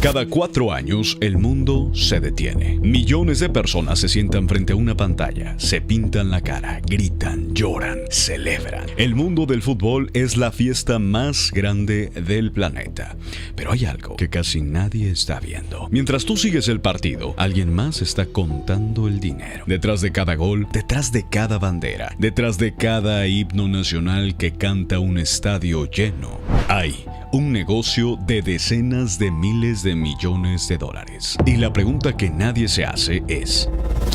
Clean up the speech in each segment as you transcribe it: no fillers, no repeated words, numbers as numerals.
Cada 4 años, el mundo se detiene. Millones de personas se sientan frente a una pantalla, se pintan la cara, gritan, lloran, celebran. El mundo del fútbol es la fiesta más grande del planeta. Pero hay algo que casi nadie está viendo. Mientras tú sigues el partido, alguien más está contando el dinero. Detrás de cada gol, detrás de cada bandera, detrás de cada himno nacional que canta un estadio lleno, hay un negocio de decenas de miles de millones de dólares. Y la pregunta que nadie se hace es,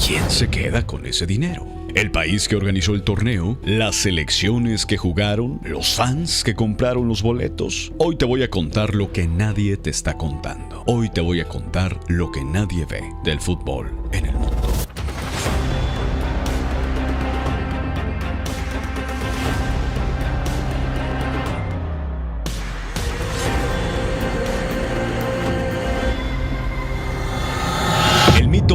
¿quién se queda con ese dinero? ¿El país que organizó el torneo? ¿Las selecciones que jugaron? ¿Los fans que compraron los boletos? Hoy te voy a contar lo que nadie te está contando. Hoy te voy a contar lo que nadie ve del fútbol en el mundo.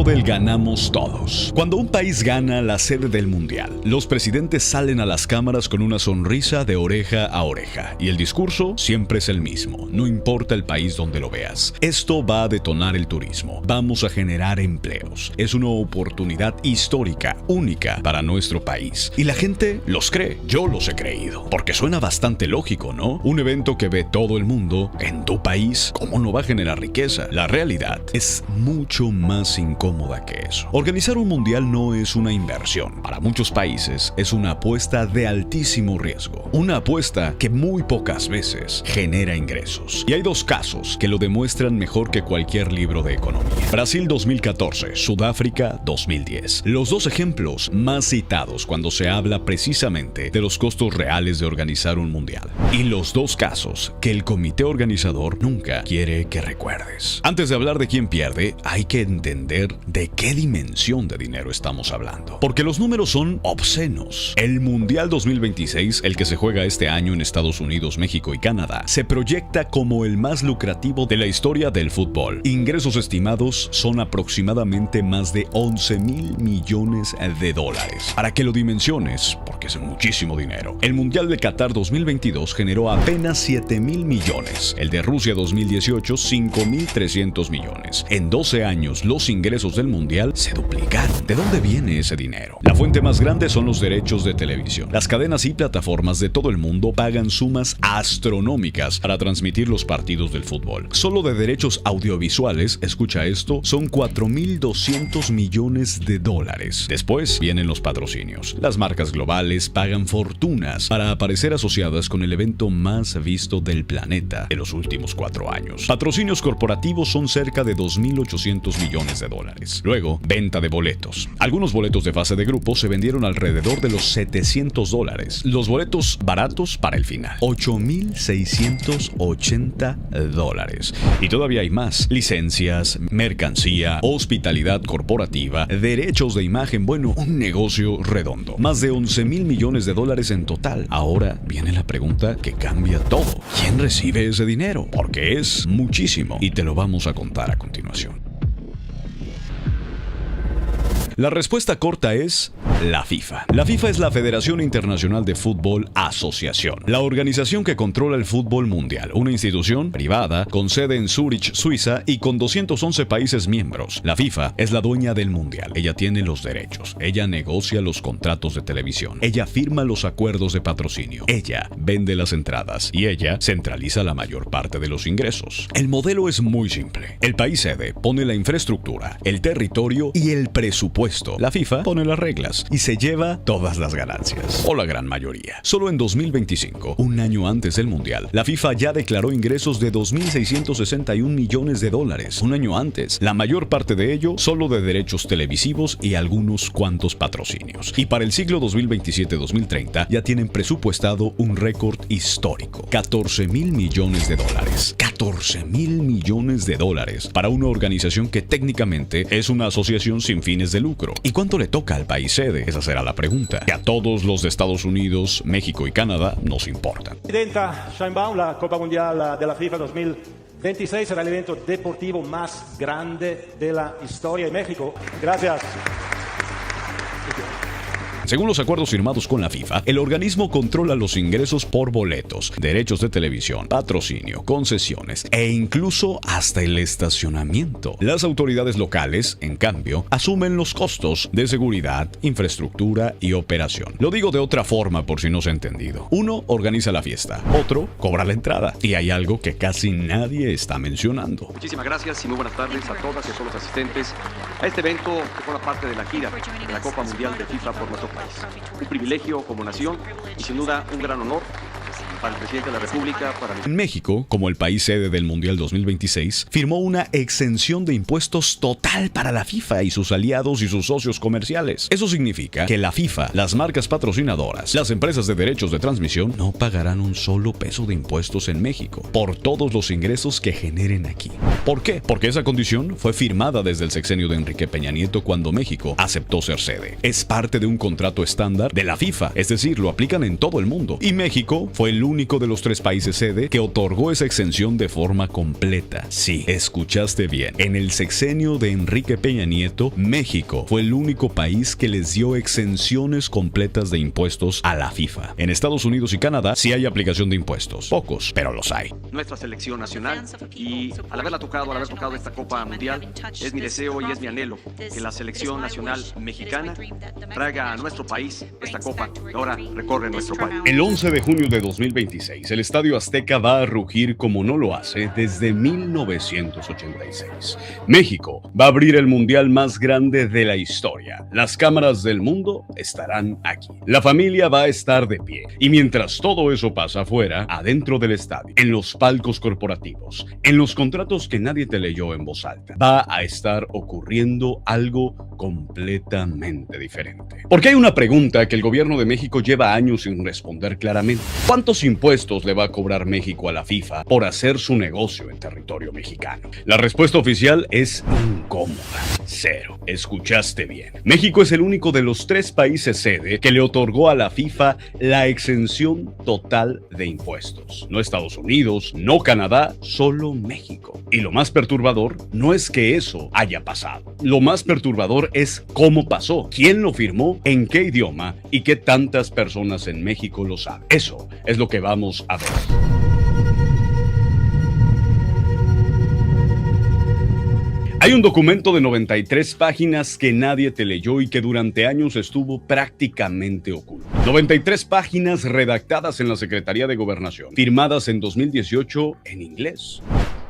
Del ganamos todos. Cuando un país gana la sede del mundial, los presidentes salen a las cámaras con una sonrisa de oreja a oreja y el discurso siempre es el mismo, no importa el país donde lo veas. Esto va a detonar el turismo, vamos a generar empleos, es una oportunidad histórica, única para nuestro país. Y la gente los cree, yo los he creído, porque suena bastante lógico, ¿no? Un evento que ve todo el mundo en tu país, ¿cómo no va a generar riqueza? La realidad es mucho más incómoda que eso. Organizar un mundial no es una inversión. Para muchos países es una apuesta de altísimo riesgo. Una apuesta que muy pocas veces genera ingresos. Y hay dos casos que lo demuestran mejor que cualquier libro de economía. Brasil 2014, Sudáfrica 2010. Los dos ejemplos más citados cuando se habla precisamente de los costos reales de organizar un mundial. Y los dos casos que el comité organizador nunca quiere que recuerdes. Antes de hablar de quién pierde, hay que entender de qué dimensión de dinero estamos hablando. Porque los números son obscenos. El Mundial 2026, el que se juega este año en Estados Unidos, México y Canadá, se proyecta como el más lucrativo de la historia del fútbol. Ingresos estimados son aproximadamente más de 11,000 millones de dólares. Para que lo dimensiones, porque es muchísimo dinero, el Mundial de Qatar 2022 generó apenas 7,000 millones. El de Rusia 2018, 5,300 millones. En 12 años, los ingresos del mundial se duplicaron. ¿De dónde viene ese dinero? La fuente más grande son los derechos de televisión. Las cadenas y plataformas de todo el mundo pagan sumas astronómicas para transmitir los partidos del fútbol. Solo de derechos audiovisuales, escucha esto, son 4,200 millones de dólares. Después vienen los patrocinios. Las marcas globales pagan fortunas para aparecer asociadas con el evento más visto del planeta de los últimos 4 años. Patrocinios corporativos son cerca de 2,800 millones de dólares. Luego, venta de boletos. Algunos boletos de fase de grupo se vendieron alrededor de los 700 dólares. Los boletos baratos para el final, 8,680 dólares. Y todavía hay más. Licencias, mercancía, hospitalidad corporativa, derechos de imagen. Bueno, un negocio redondo. Más de 11,000 millones de dólares en total. Ahora viene la pregunta que cambia todo. ¿Quién recibe ese dinero? Porque es muchísimo. Y te lo vamos a contar a continuación. La respuesta corta es la FIFA. La FIFA es la Federación Internacional de Fútbol Asociación, la organización que controla el fútbol mundial, una institución privada con sede en Zúrich, Suiza y con 211 países miembros. La FIFA es la dueña del mundial. Ella tiene los derechos, ella negocia los contratos de televisión, ella firma los acuerdos de patrocinio, ella vende las entradas y ella centraliza la mayor parte de los ingresos. El modelo es muy simple. El país sede pone la infraestructura, el territorio y el presupuesto. La FIFA pone las reglas y se lleva todas las ganancias, o la gran mayoría. Solo en 2025, un año antes del Mundial, la FIFA ya declaró ingresos de 2,661 millones de dólares. Un año antes, la mayor parte de ello solo de derechos televisivos y algunos cuantos patrocinios. Y para el siglo 2027-2030 ya tienen presupuestado un récord histórico, 14,000 millones de dólares. 14,000 millones de dólares para una organización que técnicamente es una asociación sin fines de lucro. ¿Y cuánto le toca al país sede? Esa será la pregunta, que a todos los de Estados Unidos, México y Canadá nos importan. Presidenta Sheinbaum, la Copa Mundial de la FIFA 2026 será el evento deportivo más grande de la historia de México. Gracias. Según los acuerdos firmados con la FIFA, el organismo controla los ingresos por boletos, derechos de televisión, patrocinio, concesiones e incluso hasta el estacionamiento. Las autoridades locales, en cambio, asumen los costos de seguridad, infraestructura y operación. Lo digo de otra forma por si no se ha entendido. Uno organiza la fiesta, otro cobra la entrada. Y hay algo que casi nadie está mencionando. Muchísimas gracias y muy buenas tardes a todas y a todos los asistentes a este evento que forma parte de la gira de la Copa Mundial de FIFA por nuestro país. Un privilegio como nación y sin duda un gran honor para el presidente de la República. En México, como el país sede del Mundial 2026, firmó una exención de impuestos total para la FIFA y sus aliados y sus socios comerciales. Eso significa que la FIFA, las marcas patrocinadoras, las empresas de derechos de transmisión no pagarán un solo peso de impuestos en México por todos los ingresos que generen aquí. ¿Por qué? Porque esa condición fue firmada desde el sexenio de Enrique Peña Nieto cuando México aceptó ser sede. Es parte de un contrato estándar de la FIFA, es decir, lo aplican en todo el mundo. Y México fue el único de los 3 países sede que otorgó esa exención de forma completa. Sí, escuchaste bien. En el sexenio de Enrique Peña Nieto, México fue el único país que les dio exenciones completas de impuestos a la FIFA. En Estados Unidos y Canadá sí hay aplicación de impuestos. Pocos, pero los hay. Nuestra selección nacional y al haber tocado esta Copa Mundial, es mi deseo y es mi anhelo que la selección nacional mexicana traiga a nuestro país esta Copa que ahora recorre nuestro país. El 11 de junio de 2026, el Estadio Azteca va a rugir como no lo hace desde 1986. México va a abrir el mundial más grande de la historia. Las cámaras del mundo estarán aquí. La familia va a estar de pie. Y mientras todo eso pasa afuera, adentro del estadio, en los palcos corporativos, en los contratos que nadie te leyó en voz alta, va a estar ocurriendo algo completamente diferente. Porque hay una pregunta que el gobierno de México lleva años sin responder claramente. ¿Cuántos impuestos le va a cobrar México a la FIFA por hacer su negocio en territorio mexicano? La respuesta oficial es incómoda. 0. Escuchaste bien. México es el único de los 3 países sede que le otorgó a la FIFA la exención total de impuestos. No Estados Unidos, no Canadá, solo México. Y lo más perturbador no es que eso haya pasado. Lo más perturbador es cómo pasó, quién lo firmó, en qué idioma y qué tantas personas en México lo saben. Eso es lo que vamos a ver. Hay un documento de 93 páginas que nadie te leyó y que durante años estuvo prácticamente oculto. 93 páginas redactadas en la Secretaría de Gobernación, firmadas en 2018 en inglés.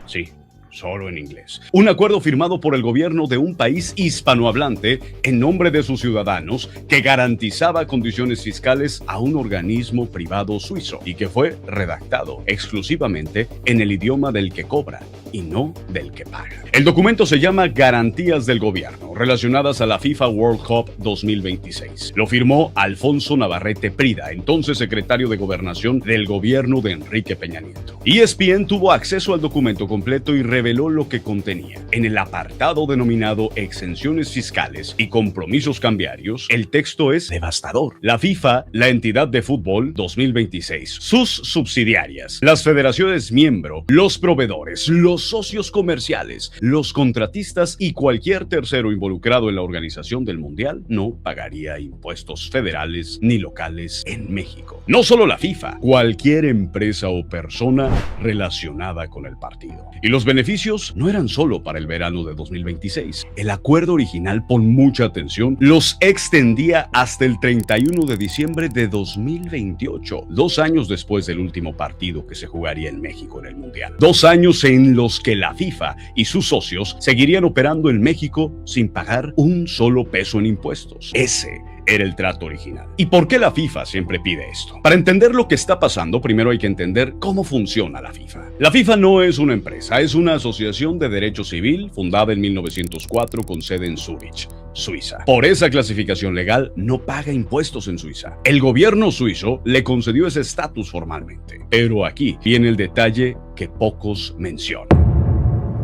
Sí, solo en inglés. Un acuerdo firmado por el gobierno de un país hispanohablante en nombre de sus ciudadanos que garantizaba condiciones fiscales a un organismo privado suizo y que fue redactado exclusivamente en el idioma del que cobra y no del que paga. El documento se llama Garantías del Gobierno relacionadas a la FIFA World Cup 2026. Lo firmó Alfonso Navarrete Prida, entonces secretario de Gobernación del gobierno de Enrique Peña Nieto. ESPN tuvo acceso al documento completo y reveló lo que contenía. En el apartado denominado exenciones fiscales y compromisos cambiarios, el texto es devastador. La FIFA, la entidad de fútbol 2026, sus subsidiarias, las federaciones miembro, los proveedores, los socios comerciales, los contratistas y cualquier tercero involucrado en la organización del Mundial no pagaría impuestos federales ni locales en México. No solo la FIFA, cualquier empresa o persona relacionada con el partido. Y los beneficios no eran solo para el verano de 2026. El acuerdo original, pon mucha atención, los extendía hasta el 31 de diciembre de 2028, 2 años después del último partido que se jugaría en México en el Mundial. 2 años en los que la FIFA y sus socios seguirían operando en México sin pagar un solo peso en impuestos. Ese era el trato original. ¿Y por qué la FIFA siempre pide esto? Para entender lo que está pasando, primero hay que entender cómo funciona la FIFA. La FIFA no es una empresa, es una asociación de derecho civil fundada en 1904 con sede en Zúrich, Suiza. Por esa clasificación legal, no paga impuestos en Suiza. El gobierno suizo le concedió ese estatus formalmente. Pero aquí viene el detalle que pocos mencionan.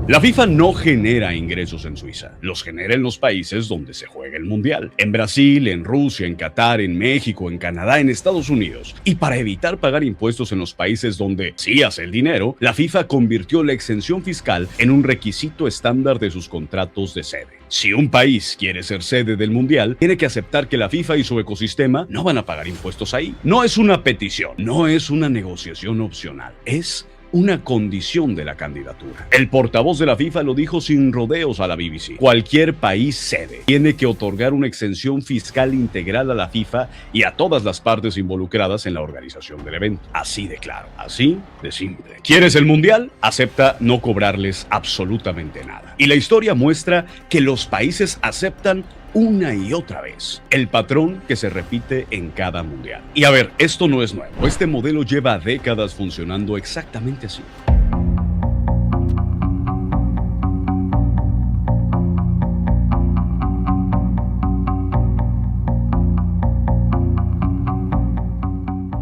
La FIFA no genera ingresos en Suiza, los genera en los países donde se juega el Mundial. En Brasil, en Rusia, en Qatar, en México, en Canadá, en Estados Unidos. Y para evitar pagar impuestos en los países donde sí hace el dinero, la FIFA convirtió la exención fiscal en un requisito estándar de sus contratos de sede. Si un país quiere ser sede del Mundial, tiene que aceptar que la FIFA y su ecosistema no van a pagar impuestos ahí. No es una petición, no es una negociación opcional, es una condición de la candidatura. El portavoz de la FIFA lo dijo sin rodeos a la BBC. Cualquier país sede tiene que otorgar una exención fiscal integral a la FIFA y a todas las partes involucradas en la organización del evento. Así de claro, así de simple. ¿Quieres el Mundial? Acepta no cobrarles absolutamente nada. Y la historia muestra que los países aceptan una y otra vez el patrón que se repite en cada mundial. Y a ver, esto no es nuevo. Este modelo lleva décadas funcionando exactamente así.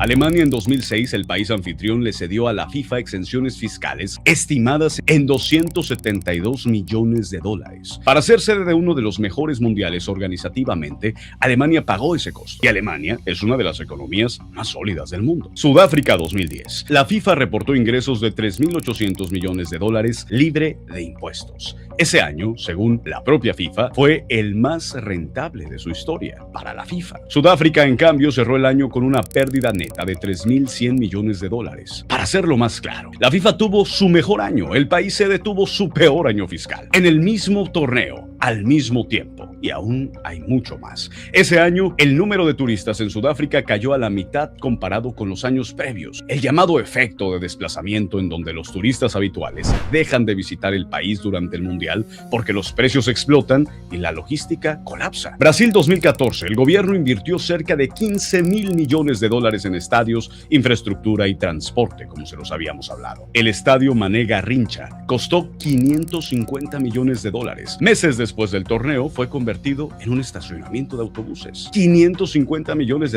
Alemania en 2006, el país anfitrión, le cedió a la FIFA exenciones fiscales estimadas en $272 millones. Para ser sede de uno de los mejores mundiales organizativamente, Alemania pagó ese costo. Y Alemania es una de las economías más sólidas del mundo. Sudáfrica 2010. La FIFA reportó ingresos de $3.800 millones libre de impuestos. Ese año, según la propia FIFA, fue el más rentable de su historia para la FIFA. Sudáfrica, en cambio, cerró el año con una pérdida neta de $3.100 millones. Para hacerlo más claro, la FIFA tuvo su mejor año, el país sede tuvo su peor año fiscal. En el mismo torneo, al mismo tiempo, y aún hay mucho más. Ese año, el número de turistas en Sudáfrica cayó a la mitad comparado con los años previos. El llamado efecto de desplazamiento, en donde los turistas habituales dejan de visitar el país durante el Mundial porque los precios explotan y la logística colapsa. Brasil 2014, el gobierno invirtió cerca de $15.000 millones en estadios, infraestructura y transporte, como se los habíamos hablado. El estadio Mané Garrincha costó $550 millones. Meses después del torneo, fue convertido en un estacionamiento de autobuses. $550 millones.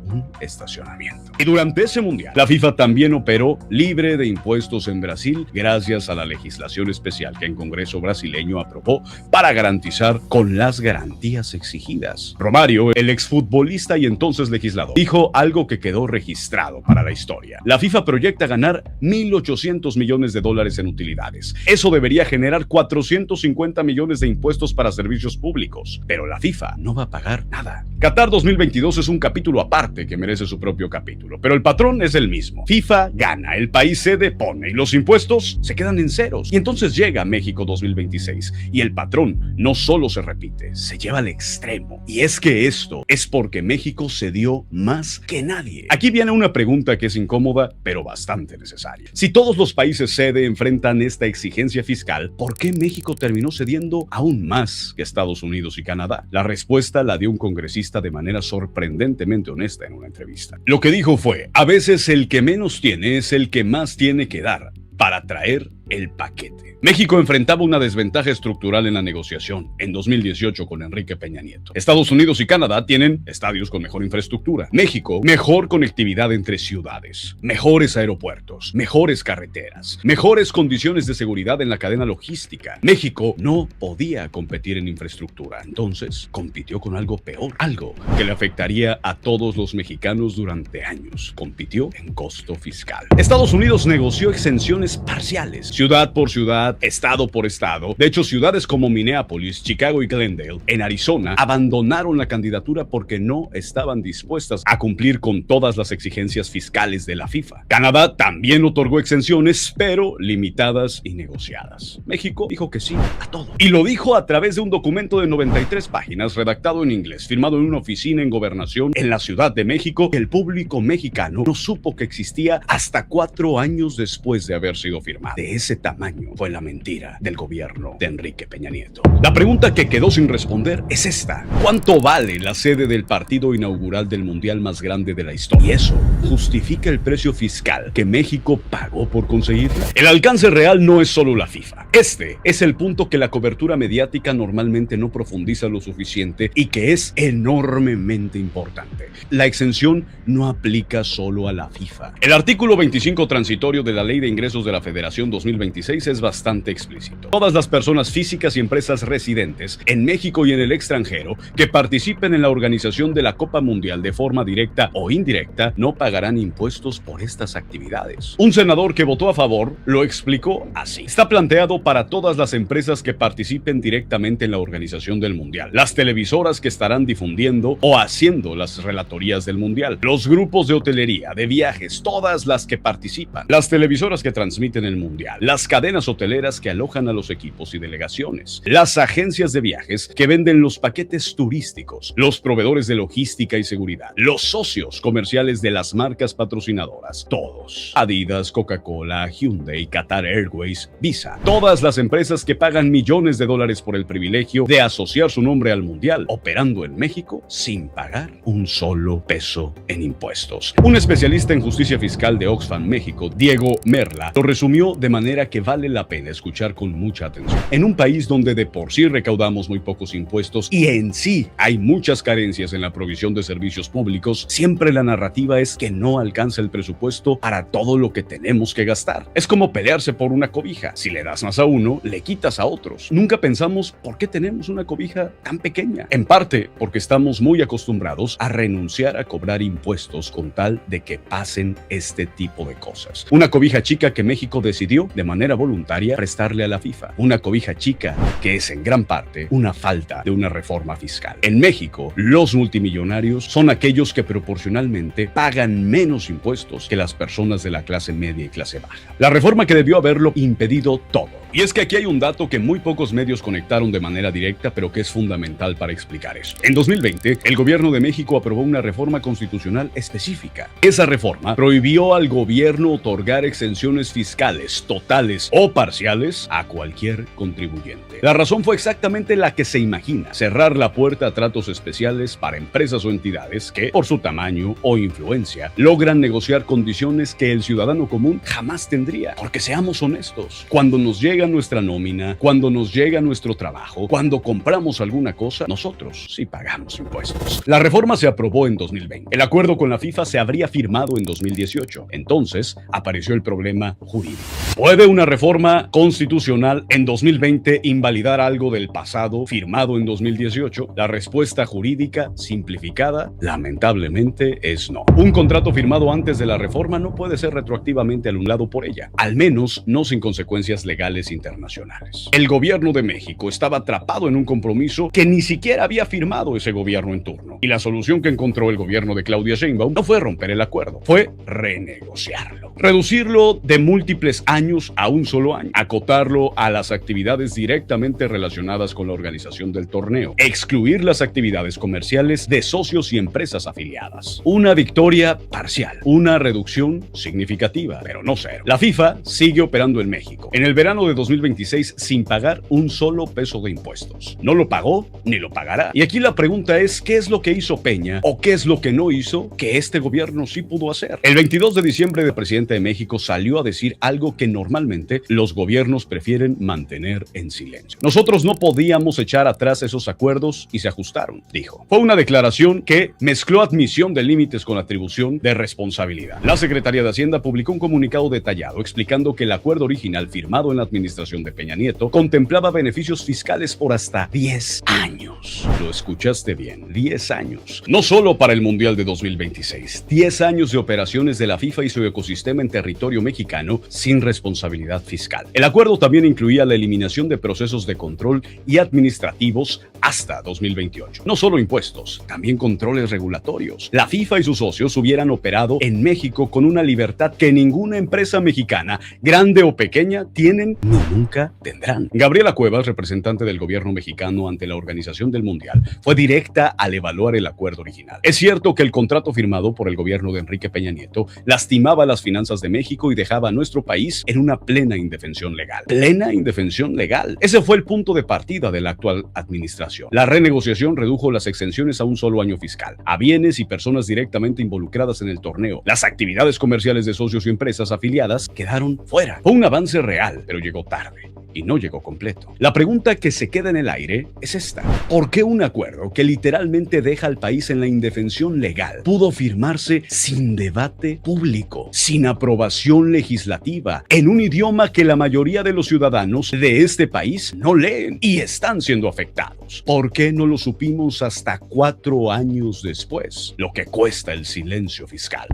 Un estacionamiento. Y durante ese mundial, la FIFA también operó libre de impuestos en Brasil, gracias a la legislación especial que el Congreso brasileño aprobó para garantizar con las garantías exigidas. Romário, el exfutbolista y entonces legislador, dijo algo que quedó registrado para la historia. La FIFA proyecta ganar $1.800 millones en utilidades. Eso debería generar $450 millones de impuestos para servicios públicos. Pero la FIFA no va a pagar nada. Qatar 2022 es un capítulo aparte que merece su propio capítulo, pero el patrón es el mismo. FIFA gana, el país sede pone y los impuestos se quedan en ceros. Y entonces llega México 2026 y el patrón no solo se repite, se lleva al extremo. Y es que esto es porque México cedió más que nadie. Aquí viene una pregunta que es incómoda, pero bastante necesaria. Si todos los países sede enfrentan esta exigencia fiscal, ¿por qué México terminó cediendo aún más que Estados Unidos y Canadá? La respuesta la dio un congresista de manera sorprendentemente honesta en una entrevista. Lo que dijo fue: a veces el que menos tiene es el que más tiene que dar para traer el paquete. México enfrentaba una desventaja estructural en la negociación en 2018 con Enrique Peña Nieto. Estados Unidos y Canadá tienen estadios con mejor infraestructura. México, mejor conectividad entre ciudades, mejores aeropuertos, mejores carreteras, mejores condiciones de seguridad en la cadena logística. México no podía competir en infraestructura, entonces compitió con algo peor, algo que le afectaría a todos los mexicanos durante años. Compitió en costo fiscal. Estados Unidos negoció exenciones parciales, ciudad por ciudad, estado por estado. De hecho, ciudades como Minneapolis, Chicago y Glendale, en Arizona, abandonaron la candidatura porque no estaban dispuestas a cumplir con todas las exigencias fiscales de la FIFA. Canadá también otorgó exenciones, pero limitadas y negociadas. México dijo que sí a todo. Y lo dijo a través de un documento de 93 páginas, redactado en inglés, firmado en una oficina en Gobernación en la Ciudad de México. El público mexicano no supo que existía hasta 4 años después de haber sido firmado. De ese tamaño fue la mentira del gobierno de Enrique Peña Nieto. La pregunta que quedó sin responder es esta: ¿cuánto vale la sede del partido inaugural del mundial más grande de la historia? Y eso justifica el precio fiscal que México pagó por conseguirla. El alcance real no es solo la FIFA. Este es el punto que la cobertura mediática normalmente no profundiza lo suficiente y que es enormemente importante. La exención no aplica solo a la FIFA. El artículo 25 transitorio de la Ley de Ingresos de la Federación 2026 es bastante explícito. Todas las personas físicas y empresas residentes en México y en el extranjero que participen en la organización de la Copa Mundial de forma directa o indirecta no pagarán impuestos por estas actividades. Un senador que votó a favor lo explicó así. Está planteado para todas las empresas que participen directamente en la organización del Mundial, las televisoras que estarán difundiendo o haciendo las relatorías del Mundial, los grupos de hotelería, de viajes, todas las que participan, las televisoras que transmiten el Mundial, las cadenas hoteleras que alojan a los equipos y delegaciones, las agencias de viajes que venden los paquetes turísticos, los proveedores de logística y seguridad, los socios comerciales de las marcas patrocinadoras, todos. Adidas, Coca-Cola, Hyundai, Qatar Airways, Visa. Todas las empresas que pagan millones de dólares por el privilegio de asociar su nombre al Mundial, operando en México sin pagar un solo peso en impuestos. Un especialista en justicia fiscal de Oxfam México, Diego Merla, lo resumió de manera que vale la pena escuchar con mucha atención. En un país donde de por sí recaudamos muy pocos impuestos y en sí hay muchas carencias en la provisión de servicios públicos, siempre la narrativa es que no alcanza el presupuesto para todo lo que tenemos que gastar. Es como pelearse por una cobija. Si le das más a uno, le quitas a otros. Nunca pensamos por qué tenemos una cobija tan pequeña. En parte porque estamos muy acostumbrados a renunciar a cobrar impuestos con tal de que pasen este tipo de cosas. Una cobija chica que México decidió de manera voluntaria prestarle a la FIFA. Una cobija chica que es en gran parte una falta de una reforma fiscal. En México, los multimillonarios son aquellos que proporcionalmente pagan menos impuestos que las personas de la clase media y clase baja. La reforma que debió haberlo impedido todo. Y es que aquí hay un dato que muy pocos medios conectaron de manera directa, pero que es fundamental para explicar eso. En 2020, el gobierno de México aprobó una reforma constitucional específica. Esa reforma prohibió al gobierno otorgar exenciones fiscales totales o parciales a cualquier contribuyente. La razón fue exactamente la que se imagina: cerrar la puerta a tratos especiales para empresas o entidades que, por su tamaño o influencia, logran negociar condiciones que el ciudadano común jamás tendría. Porque seamos honestos, cuando nos llega nuestra nómina, cuando nos llega nuestro trabajo, cuando compramos alguna cosa, nosotros sí pagamos impuestos. La reforma se aprobó en 2020. El acuerdo con la FIFA se habría firmado en 2018. Entonces apareció el problema jurídico. ¿Puede una reforma constitucional en 2020 invalidar algo del pasado firmado en 2018? La respuesta jurídica simplificada, lamentablemente, es no. Un contrato firmado antes de la reforma no puede ser retroactivamente anulado por ella, al menos no sin consecuencias legales internacionales. El gobierno de México estaba atrapado en un compromiso que ni siquiera había firmado ese gobierno en turno. Y la solución que encontró el gobierno de Claudia Sheinbaum no fue romper el acuerdo, fue renegociarlo. Reducirlo de múltiples años a un solo año. Acotarlo a las actividades directamente relacionadas con la organización del torneo. Excluir las actividades comerciales de socios y empresas afiliadas. Una victoria parcial. Una reducción significativa, pero no cero. La FIFA sigue operando en México en el verano de 2026 sin pagar un solo peso de impuestos. No lo pagó ni lo pagará. Y aquí la pregunta es, ¿qué es lo que hizo Peña o qué es lo que no hizo que este gobierno sí pudo hacer? El 22 de diciembre el presidente de México salió a decir algo que normalmente los gobiernos prefieren mantener en silencio. Nosotros no podíamos echar atrás esos acuerdos y se ajustaron, dijo. Fue una declaración que mezcló admisión de límites con atribución de responsabilidad. La Secretaría de Hacienda publicó un comunicado detallado explicando que el acuerdo original firmado en la administración de Peña Nieto contemplaba beneficios fiscales por hasta 10 años. Lo escuchaste bien, 10 años. No solo para el Mundial de 2026, 10 años de operaciones de la FIFA y su ecosistema en territorio mexicano sin responsabilidad fiscal. El acuerdo también incluía la eliminación de procesos de control y administrativos hasta 2028. No solo impuestos, también controles regulatorios. La FIFA y sus socios hubieran operado en México con una libertad que ninguna empresa mexicana, grande o pequeña, tienen ni nunca tendrán. Gabriela Cuevas, representante del gobierno mexicano ante la organización del Mundial, fue directa al evaluar el acuerdo original. Es cierto que el contrato firmado por el gobierno de Enrique Peña Nieto lastimaba las finanzas de México y dejaba a nuestro país en una plena indefensión legal. Plena indefensión legal. Ese fue el punto de partida de la actual administración. La renegociación redujo las exenciones a un solo año fiscal, a bienes y personas directamente involucradas en el torneo. Las actividades comerciales de socios y empresas afiliadas quedaron fuera. Fue un avance real, pero llegó tarde. y no llegó completo. La pregunta que se queda en el aire es esta: ¿por qué un acuerdo que literalmente deja al país en la indefensión legal pudo firmarse sin debate público, sin aprobación legislativa, en un idioma que la mayoría de los ciudadanos de este país no leen y están siendo afectados? ¿Por qué no lo supimos hasta 4 años después? Lo que cuesta el silencio fiscal.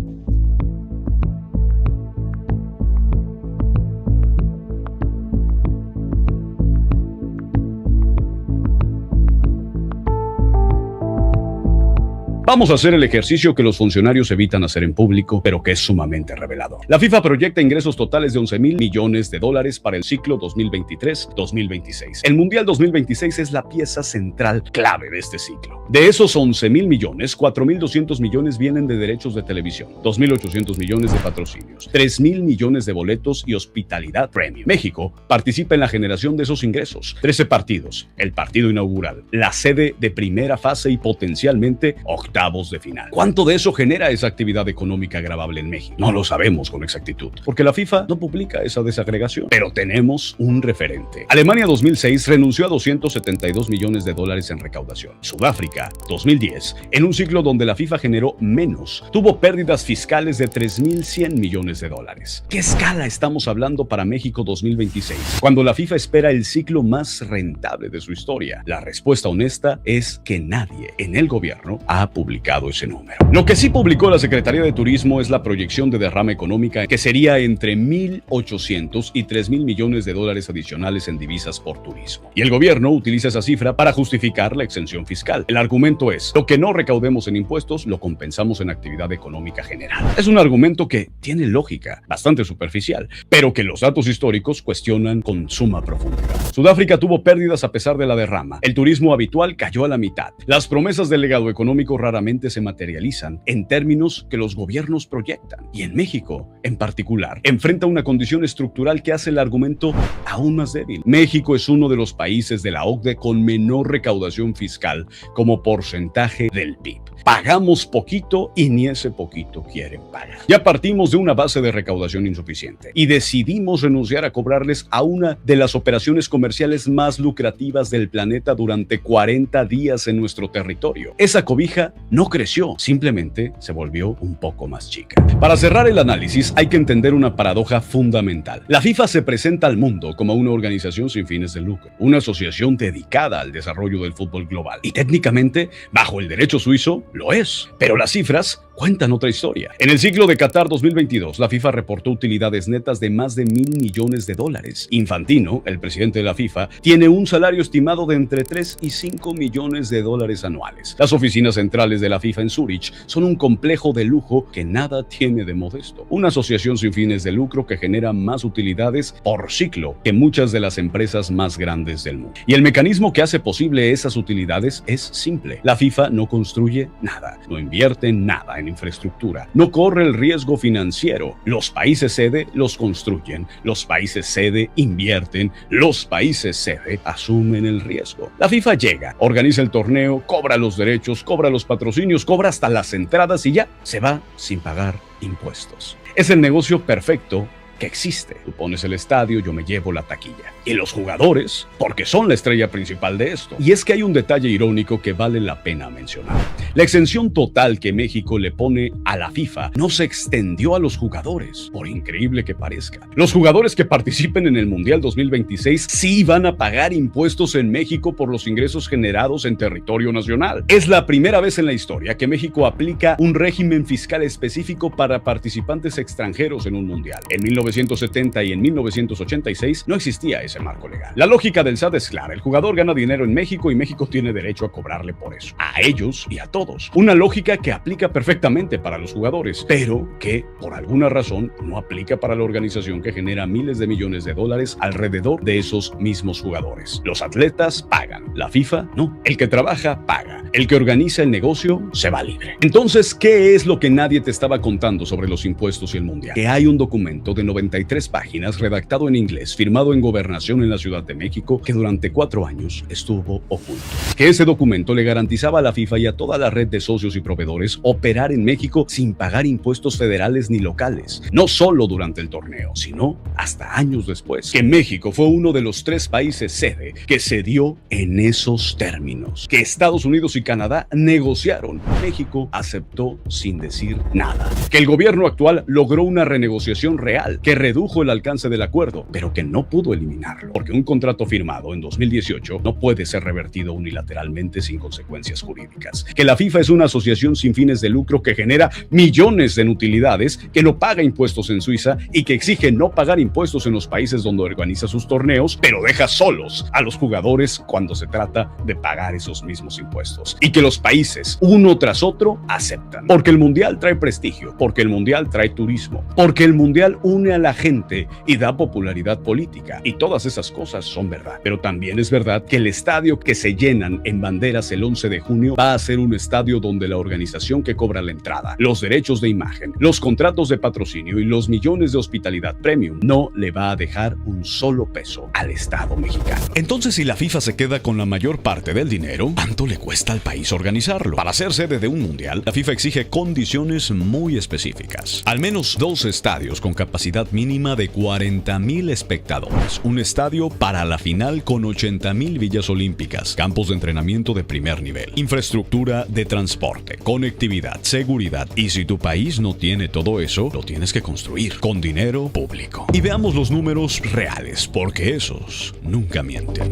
Vamos a hacer el ejercicio que los funcionarios evitan hacer en público, pero que es sumamente revelador. La FIFA proyecta ingresos totales de 11,000 millones de dólares para el ciclo 2023-2026. El Mundial 2026 es la pieza central clave de este ciclo. De esos 11,000 millones, 4,200 millones vienen de derechos de televisión, 2,800 millones de patrocinios, 3,000 millones de boletos y hospitalidad premium. México participa en la generación de esos ingresos. 13 partidos, el partido inaugural, la sede de primera fase y potencialmente octavos de final. ¿Cuánto de eso genera esa actividad económica gravable en México? No lo sabemos con exactitud, porque la FIFA no publica esa desagregación, pero tenemos un referente. Alemania 2006 renunció a 272 millones de dólares en recaudación. Sudáfrica 2010, en un ciclo donde la FIFA generó menos, tuvo pérdidas fiscales de 3,100 millones de dólares. ¿Qué escala estamos hablando para México 2026, cuando la FIFA espera el ciclo más rentable de su historia? La respuesta honesta es que nadie en el gobierno ha publicado ese número. Lo que sí publicó la Secretaría de Turismo es la proyección de derrama económica, que sería entre 1,800 y 3,000 millones de dólares adicionales en divisas por turismo. Y el gobierno utiliza esa cifra para justificar la exención fiscal. El argumento es: lo que no recaudemos en impuestos lo compensamos en actividad económica general. Es un argumento que tiene lógica, bastante superficial, pero que los datos históricos cuestionan con suma profundidad. Sudáfrica tuvo pérdidas a pesar de la derrama. El turismo habitual cayó a la mitad. Las promesas del legado económico raramente se materializan en términos que los gobiernos proyectan. Y en México, en particular, enfrenta una condición estructural que hace el argumento aún más débil. México es uno de los países de la OCDE con menor recaudación fiscal como porcentaje del PIB. Pagamos poquito y ni ese poquito quieren pagar. Ya partimos de una base de recaudación insuficiente y decidimos renunciar a cobrarles a una de las operaciones comerciales más lucrativas del planeta durante 40 días en nuestro territorio. Esa cobija no creció, simplemente se volvió un poco más chica. Para cerrar el análisis, hay que entender una paradoja fundamental. La FIFA se presenta al mundo como una organización sin fines de lucro, una asociación dedicada al desarrollo del fútbol global. Y técnicamente, bajo el derecho suizo, lo es. Pero las cifras cuentan otra historia. En el ciclo de Qatar 2022, la FIFA reportó utilidades netas de más de 1,000 millones de dólares. Infantino, el presidente de la FIFA, tiene un salario estimado de entre 3 y 5 millones de dólares anuales. Las oficinas centrales de la FIFA en Zúrich son un complejo de lujo que nada tiene de modesto. Una asociación sin fines de lucro que genera más utilidades por ciclo que muchas de las empresas más grandes del mundo. Y el mecanismo que hace posible esas utilidades es simple. La FIFA no construye nada, no invierte nada en infraestructura, no corre el riesgo financiero. Los países sede los construyen, los países sede invierten, los países sede asumen el riesgo. La FIFA llega, organiza el torneo, cobra los derechos, cobra los patrocinios, cobra hasta las entradas y ya se va sin pagar impuestos. Es el negocio perfecto que existe. Tú pones el estadio, yo me llevo la taquilla. Y los jugadores, porque son la estrella principal de esto. Y es que hay un detalle irónico que vale la pena mencionar. La exención total que México le pone a la FIFA no se extendió a los jugadores, por increíble que parezca. Los jugadores que participen en el Mundial 2026 sí van a pagar impuestos en México por los ingresos generados en territorio nacional. Es la primera vez en la historia que México aplica un régimen fiscal específico para participantes extranjeros en un Mundial. En 1970 y en 1986 no existía ese marco legal. La lógica del SAT es clara: el jugador gana dinero en México y México tiene derecho a cobrarle por eso, a ellos y a todos. Una lógica que aplica perfectamente para los jugadores, pero que por alguna razón no aplica para la organización que genera miles de millones de dólares alrededor de esos mismos jugadores. Los atletas pagan, la FIFA no. El que trabaja paga, el que organiza el negocio se va libre. Entonces, ¿qué es lo que nadie te estaba contando sobre los impuestos y el Mundial? Que hay un documento de 93 páginas, redactado en inglés, firmado en Gobernación en la Ciudad de México, que durante 4 años estuvo oculto. Que ese documento le garantizaba a la FIFA y a toda la red de socios y proveedores operar en México sin pagar impuestos federales ni locales, no solo durante el torneo, sino hasta años después. Que México fue uno de los 3 países sede que cedió en esos términos. Que Estados Unidos y Canadá negociaron. México aceptó sin decir nada. Que el gobierno actual logró una renegociación real que redujo el alcance del acuerdo, pero que no pudo eliminarlo, porque un contrato firmado en 2018 no puede ser revertido unilateralmente sin consecuencias jurídicas. Que la FIFA es una asociación sin fines de lucro que genera millones en utilidades, que no paga impuestos en Suiza y que exige no pagar impuestos en los países donde organiza sus torneos, pero deja solos a los jugadores cuando se trata de pagar esos mismos impuestos. Y que los países, uno tras otro, aceptan. Porque el mundial trae prestigio, porque el mundial trae turismo, porque el mundial une a la gente y da popularidad política. Y todas esas cosas son verdad. Pero también es verdad que el estadio que se llenan en banderas el 11 de junio va a ser un estadio donde la organización que cobra la entrada, los derechos de imagen, los contratos de patrocinio y los millones de hospitalidad premium no le va a dejar un solo peso al Estado mexicano. Entonces, si la FIFA se queda con la mayor parte del dinero, ¿cuánto le cuesta al país organizarlo? Para ser sede de un mundial, la FIFA exige condiciones muy específicas. Al menos 2 estadios con capacidad mínima de 40,000 espectadores. Un estadio para la final con 80,000 villas olímpicas, campos de entrenamiento de primer nivel, infraestructura de transporte, conectividad, seguridad. Y si tu país no tiene todo eso, lo tienes que construir con dinero público. Y veamos los números reales, porque esos nunca mienten.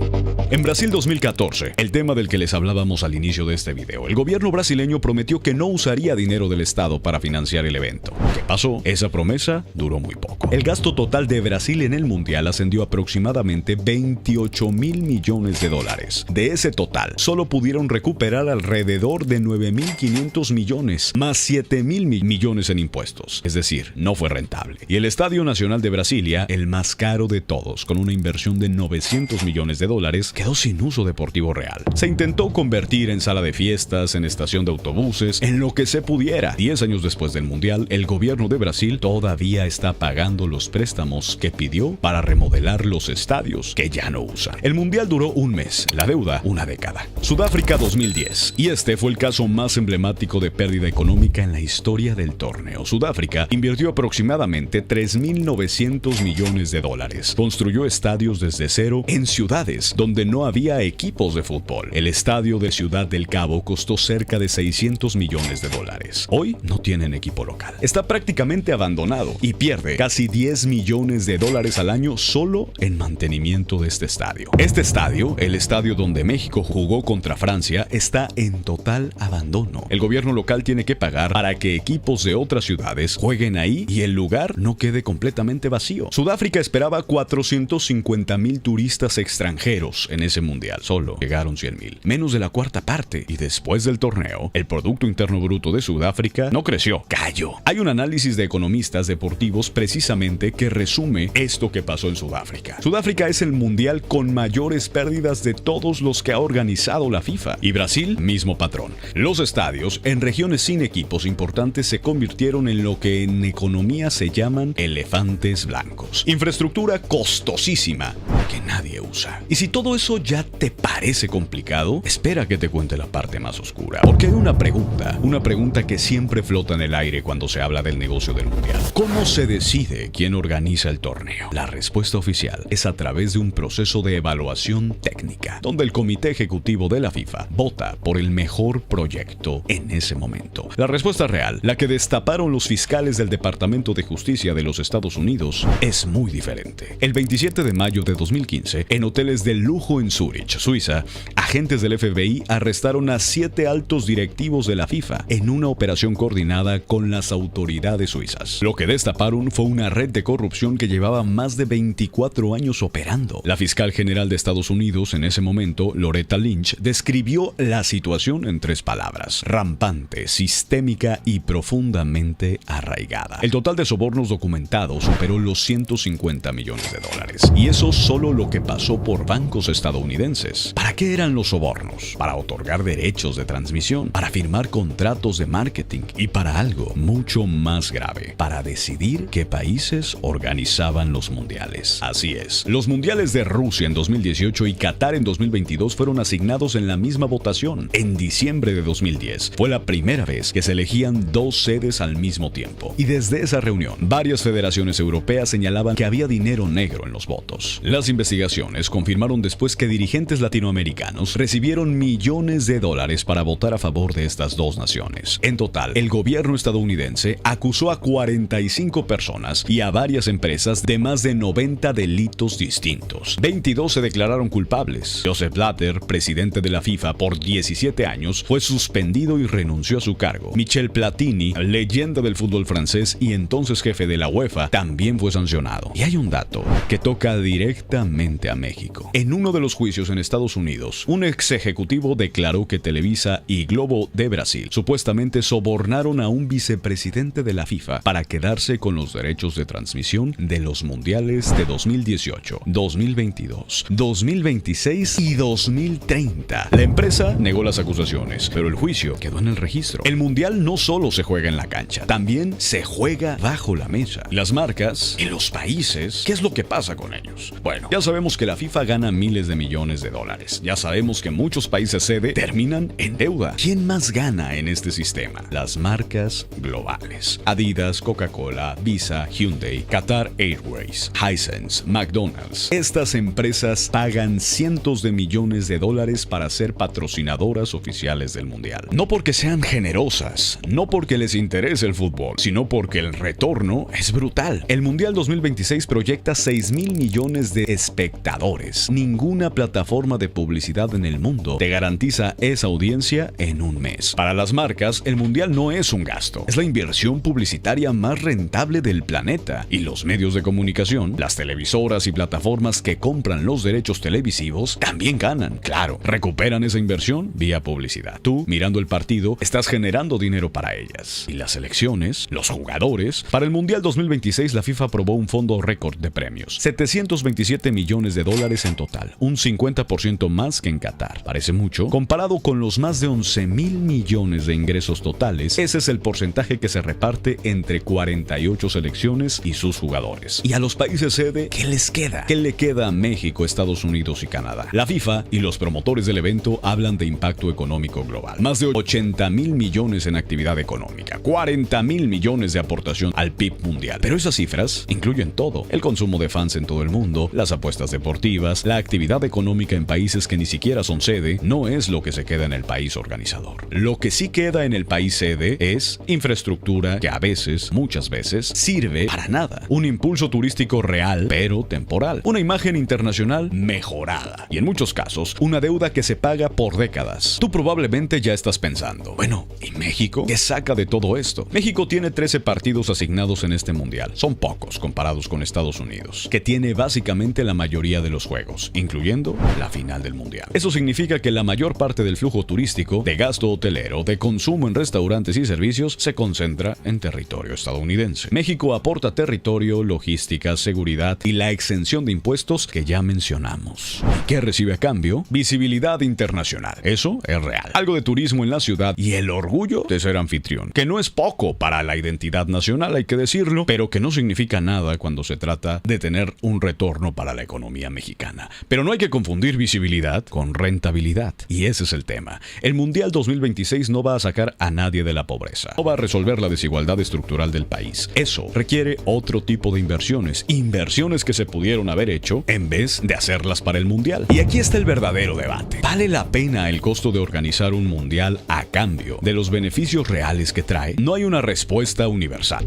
En Brasil 2014, el tema del que les hablábamos al inicio de este video, el gobierno brasileño prometió que no usaría dinero del Estado para financiar el evento. ¿Qué pasó? Esa promesa duró muy poco. El gasto total de Brasil en el mundial ascendió a aproximadamente 28,000 millones de dólares. De ese total, solo pudieron recuperar alrededor de 9,500 millones, más 7,000 millones en impuestos. Es decir, no fue rentable. Y el Estadio Nacional de Brasilia, el más caro de todos, con una inversión de 900 millones de dólares, quedó sin uso deportivo real. Se intentó convertir en sala de fiestas, en estación de autobuses, en lo que se pudiera. 10 años después del mundial, el gobierno de Brasil todavía está pagando los préstamos que pidió para remodelar los estadios que ya no usan. El mundial duró un mes, la deuda una década. Sudáfrica 2010, y este fue el caso más emblemático de pérdida económica en la historia del torneo. Sudáfrica invirtió aproximadamente 3,900 millones de dólares. Construyó estadios desde cero en ciudades donde no había equipos de fútbol. El estadio de Ciudad del Cabo costó cerca de 600 millones de dólares. Hoy no tienen equipo local. Está prácticamente abandonado y pierde casi 10 millones de dólares al año solo en mantenimiento de este estadio. Este estadio, el estadio donde México jugó contra Francia, está en total abandono. El gobierno local tiene que pagar para que equipos de otras ciudades jueguen ahí y el lugar no quede completamente vacío. Sudáfrica esperaba 450,000 turistas extranjeros en ese mundial. Solo llegaron 100,000, menos de la cuarta parte. Y después del torneo, el Producto Interno Bruto de Sudáfrica no creció, cayó. Hay un análisis de economistas deportivos precisamente que resume esto que pasó en Sudáfrica. Sudáfrica es el mundial con mayores pérdidas de todos los que ha organizado la FIFA. Y Brasil, mismo patrón. Los estadios en regiones sin equipos importantes se convirtieron en lo que en economía se llaman elefantes blancos. Infraestructura costosísima que nadie usa. Y si todo eso ya te parece complicado, espera que te cuente la parte más oscura. Porque hay una pregunta que siempre flota en el aire cuando se habla del negocio del mundial. ¿Cómo se decide quién organiza el torneo? La respuesta oficial es a través de un proceso de evaluación técnica, donde el comité ejecutivo de la FIFA vota por el mejor proyecto en ese momento. La respuesta real, la que destaparon los fiscales del Departamento de Justicia de los Estados Unidos, es muy diferente. El 27 de mayo de 2015, en hoteles de lujo en Zúrich, Suiza, agentes del FBI arrestaron a 7 altos directivos de la FIFA en una operación coordinada con las autoridades suizas. Lo que destaparon fue una red de corrupción que llevaba más de 24 años operando. La fiscal general de Estados Unidos en ese momento, Loretta Lynch, describió la situación en 3 palabras: rampante, sistémica y profundamente arraigada. El total de sobornos documentados superó los 150 millones de dólares. Y eso solo solo lo que pasó por bancos estadounidenses. ¿Para qué eran los sobornos? Para otorgar derechos de transmisión, para firmar contratos de marketing y para algo mucho más grave, para decidir qué países organizaban los mundiales. Así es, los mundiales de Rusia en 2018 y Qatar en 2022 fueron asignados en la misma votación. En diciembre de 2010 fue la primera vez que se elegían dos sedes al mismo tiempo. Y desde esa reunión, varias federaciones europeas señalaban que había dinero negro en los votos. Las investigaciones confirmaron después que dirigentes latinoamericanos recibieron millones de dólares para votar a favor de estas dos naciones. En total, el gobierno estadounidense acusó a 45 personas y a varias empresas de más de 90 delitos distintos. 22 se declararon culpables. Joseph Blatter, presidente de la FIFA por 17 años, fue suspendido y renunció a su cargo. Michel Platini, leyenda del fútbol francés y entonces jefe de la UEFA, también fue sancionado. Y hay un dato que toca directamente a México. En uno de los juicios en Estados Unidos, un ex ejecutivo declaró que Televisa y Globo de Brasil supuestamente sobornaron a un vicepresidente de la FIFA para quedarse con los derechos de transmisión de los mundiales de 2018, 2022, 2026 y 2030. La empresa negó las acusaciones, pero el juicio quedó en el registro. El mundial no solo se juega en la cancha, también se juega bajo la mesa. Las marcas y los países, ¿qué es lo que pasa con ellos? Bueno, ya sabemos que la FIFA gana miles de millones de dólares. Ya sabemos que muchos países sede terminan en deuda. ¿Quién más gana en este sistema? Las marcas globales. Adidas, Coca-Cola, Visa, Hyundai, Qatar Airways, Hisense, McDonald's. Estas empresas pagan cientos de millones de dólares para ser patrocinadoras oficiales del mundial. No porque sean generosas, no porque les interese el fútbol, sino porque el retorno es brutal. El Mundial 2026 proyecta 6,000 millones de espectadores. Ninguna plataforma de publicidad en el mundo te garantiza esa audiencia en un mes. Para las marcas, el mundial no es un gasto, es la inversión publicitaria más rentable del planeta. Y los medios de comunicación, las televisoras y plataformas que compran los derechos televisivos, también ganan. Claro, recuperan esa inversión vía publicidad. Tú, mirando el partido, estás generando dinero para ellas. Y las selecciones, los jugadores. Para el Mundial 2026, la FIFA aprobó un fondo récord de premios. 727 millones de dólares en total, un 50% más que en Qatar. Parece mucho. Comparado con los más de 11,000 millones de ingresos totales, ese es el porcentaje que se reparte entre 48 selecciones y sus jugadores. Y a los países sede, ¿qué les queda? ¿Qué le queda a México, Estados Unidos y Canadá? La FIFA y los promotores del evento hablan de impacto económico global. Más de 80,000 millones en actividad económica, 40,000 millones de aportación al PIB mundial. Pero esas cifras incluyen todo: el consumo de fans en todo el mundo, las apuestas deportivas, la actividad económica en países que ni siquiera son sede. No es lo que se queda en el país organizador. Lo que sí queda en el país sede es infraestructura que a veces, muchas veces, sirve para nada. Un impulso turístico real, pero temporal. Una imagen internacional mejorada. Y en muchos casos, una deuda que se paga por décadas. Tú probablemente ya estás pensando, bueno, ¿y México? ¿Qué saca de todo esto? México tiene 13 partidos asignados en este mundial. Son pocos comparados con Estados Unidos, que tiene básicamente la mayoría de los juegos, incluyendo la final del mundial. Eso significa que la mayor parte del flujo turístico, de gasto hotelero, de consumo en restaurantes y servicios, se concentra en territorio estadounidense. México aporta territorio, logística, seguridad y la exención de impuestos que ya mencionamos. ¿Qué recibe a cambio? Visibilidad internacional. Eso es real. Algo de turismo en la ciudad y el orgullo de ser anfitrión, que no es poco para la identidad nacional, hay que decirlo, pero que no significa nada cuando se trata de tener un retorno para la economía mexicana. Pero no hay que confundir visibilidad con rentabilidad. Y ese es el tema. El Mundial 2026 no va a sacar a nadie de la pobreza. No va a resolver la desigualdad estructural del país. Eso requiere otro tipo de inversiones. Inversiones que se pudieron haber hecho en vez de hacerlas para el Mundial. Y aquí está el verdadero debate. ¿Vale la pena el costo de organizar un Mundial a cambio de los beneficios reales que trae? No hay una respuesta universal.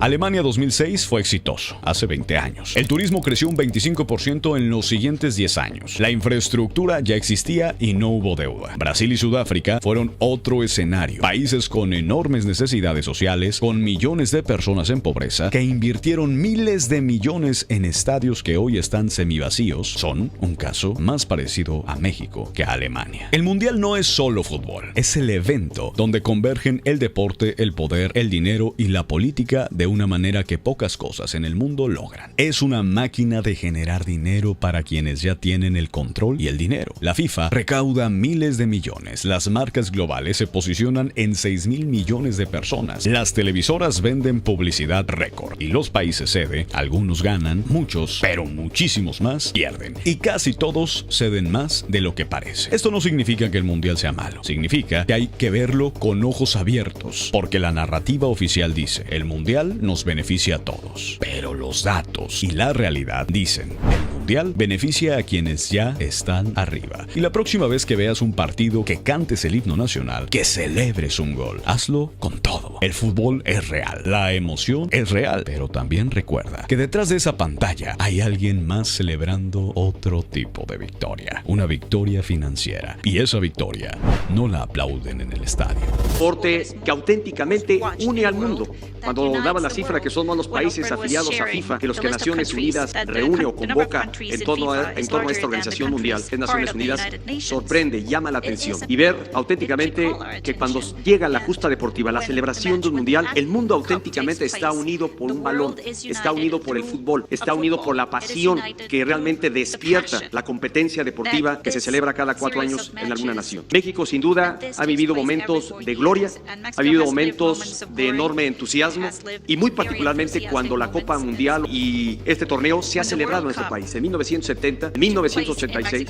Alemania 2006 fue exitoso, hace 20 años. El turismo creció un 25% en los siguientes 10 años. La infraestructura ya existía y no hubo deuda. Brasil y Sudáfrica fueron otro escenario. Países con enormes necesidades sociales, con millones de personas en pobreza, que invirtieron miles de millones en estadios que hoy están semivacíos, son un caso más parecido a México que a Alemania. El Mundial no es solo fútbol, es el evento donde convergen el deporte, el poder, el dinero y la política de una manera que pocas cosas en el mundo logran. Es una máquina de generar dinero para quienes ya tienen el control y el dinero. La FIFA recauda miles de millones, las marcas globales se posicionan en 6.000 millones de personas, las televisoras venden publicidad récord y los países sede, algunos ganan, muchos, pero muchísimos más, pierden. Y casi todos ceden más de lo que parece. Esto no significa que el mundial sea malo, significa que hay que verlo con ojos abiertos, porque la narrativa oficial dice, el mundial nos beneficia a todos, pero los datos y la realidad dicen, el mundial beneficia a quienes ya están arriba. Y la próxima vez que veas un partido, que cantes el himno nacional, que celebres un gol, hazlo con todo. El fútbol es real, la emoción es real, pero también recuerda que detrás de esa pantalla hay alguien más celebrando otro tipo de victoria, una victoria financiera, y esa victoria no la aplauden en el estadio. Deporte que auténticamente une al mundo. Cuando daba la cifra que somos los países afiliados a FIFA, que los que Naciones Unidas reúne o convoca en torno a esta organización mundial, que es Naciones Unidas, sorprende, llama la atención. Y ver auténticamente que cuando llega la justa deportiva, la celebración de un mundial, el mundo auténticamente está unido por un balón, está unido por el fútbol, está unido por la pasión que realmente despierta la competencia deportiva que se celebra cada 4 años en alguna nación. México sin duda ha vivido momentos de gloria, ha vivido momentos de enorme entusiasmo y muy particularmente cuando la Copa Mundial y este torneo se ha celebrado en nuestro país. En 1970, en 1986,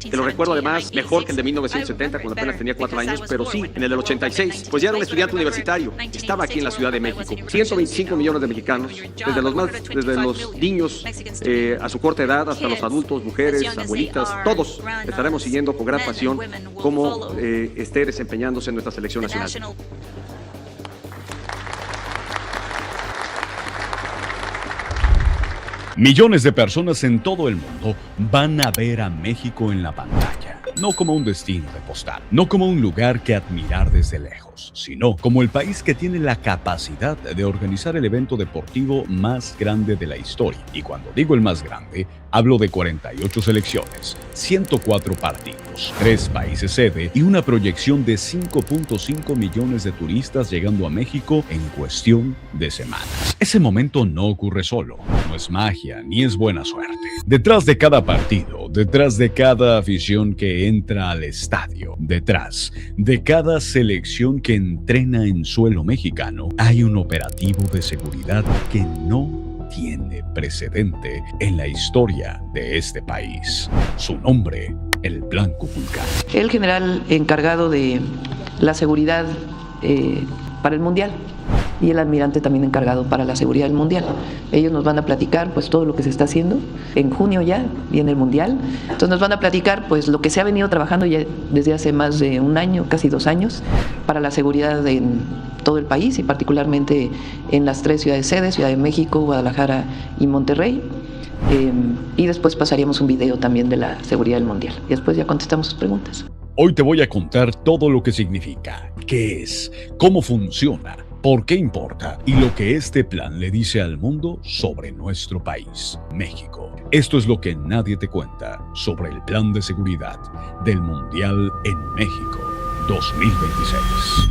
te lo recuerdo además mejor que el de 1970 cuando apenas tenía 4 años, pero sí, en el del 86, pues ya era un estudiante universitario, estaba aquí en la Ciudad de México. 125 millones de mexicanos, desde los niños a su corta edad hasta los adultos, mujeres, abuelitas, todos estaremos siguiendo con gran pasión cómo esté desempeñándose en nuestra selección nacional. Millones de personas en todo el mundo van a ver a México en la pantalla, no como un destino de postal, no como un lugar que admirar desde lejos, sino como el país que tiene la capacidad de organizar el evento deportivo más grande de la historia. Y cuando digo el más grande, hablo de 48 selecciones, 104 partidos, 3 países sede y una proyección de 5.5 millones de turistas llegando a México en cuestión de semanas. Ese momento no ocurre solo, no es magia ni es buena suerte. Detrás de cada partido, detrás de cada afición que entra al estadio, detrás de cada selección que entrena en suelo mexicano, hay un operativo de seguridad que no tiene precedente en la historia de este país. Su nombre, el Plan Kukulkan. El general encargado de la seguridad para el Mundial y el almirante también encargado para la seguridad del Mundial. Ellos nos van a platicar pues todo lo que se está haciendo en junio ya viene el Mundial. Entonces nos van a platicar pues lo que se ha venido trabajando ya desde hace más de un año, casi 2 años, para la seguridad en todo el país y particularmente en las 3 ciudades sedes, Ciudad de México, Guadalajara y Monterrey. Y después pasaríamos un video también de la seguridad del Mundial. Y después ya contestamos sus preguntas. Hoy te voy a contar todo lo que significa, qué es, cómo funciona, por qué importa y lo que este plan le dice al mundo sobre nuestro país, México. Esto es lo que nadie te cuenta sobre el plan de seguridad del Mundial en México 2026.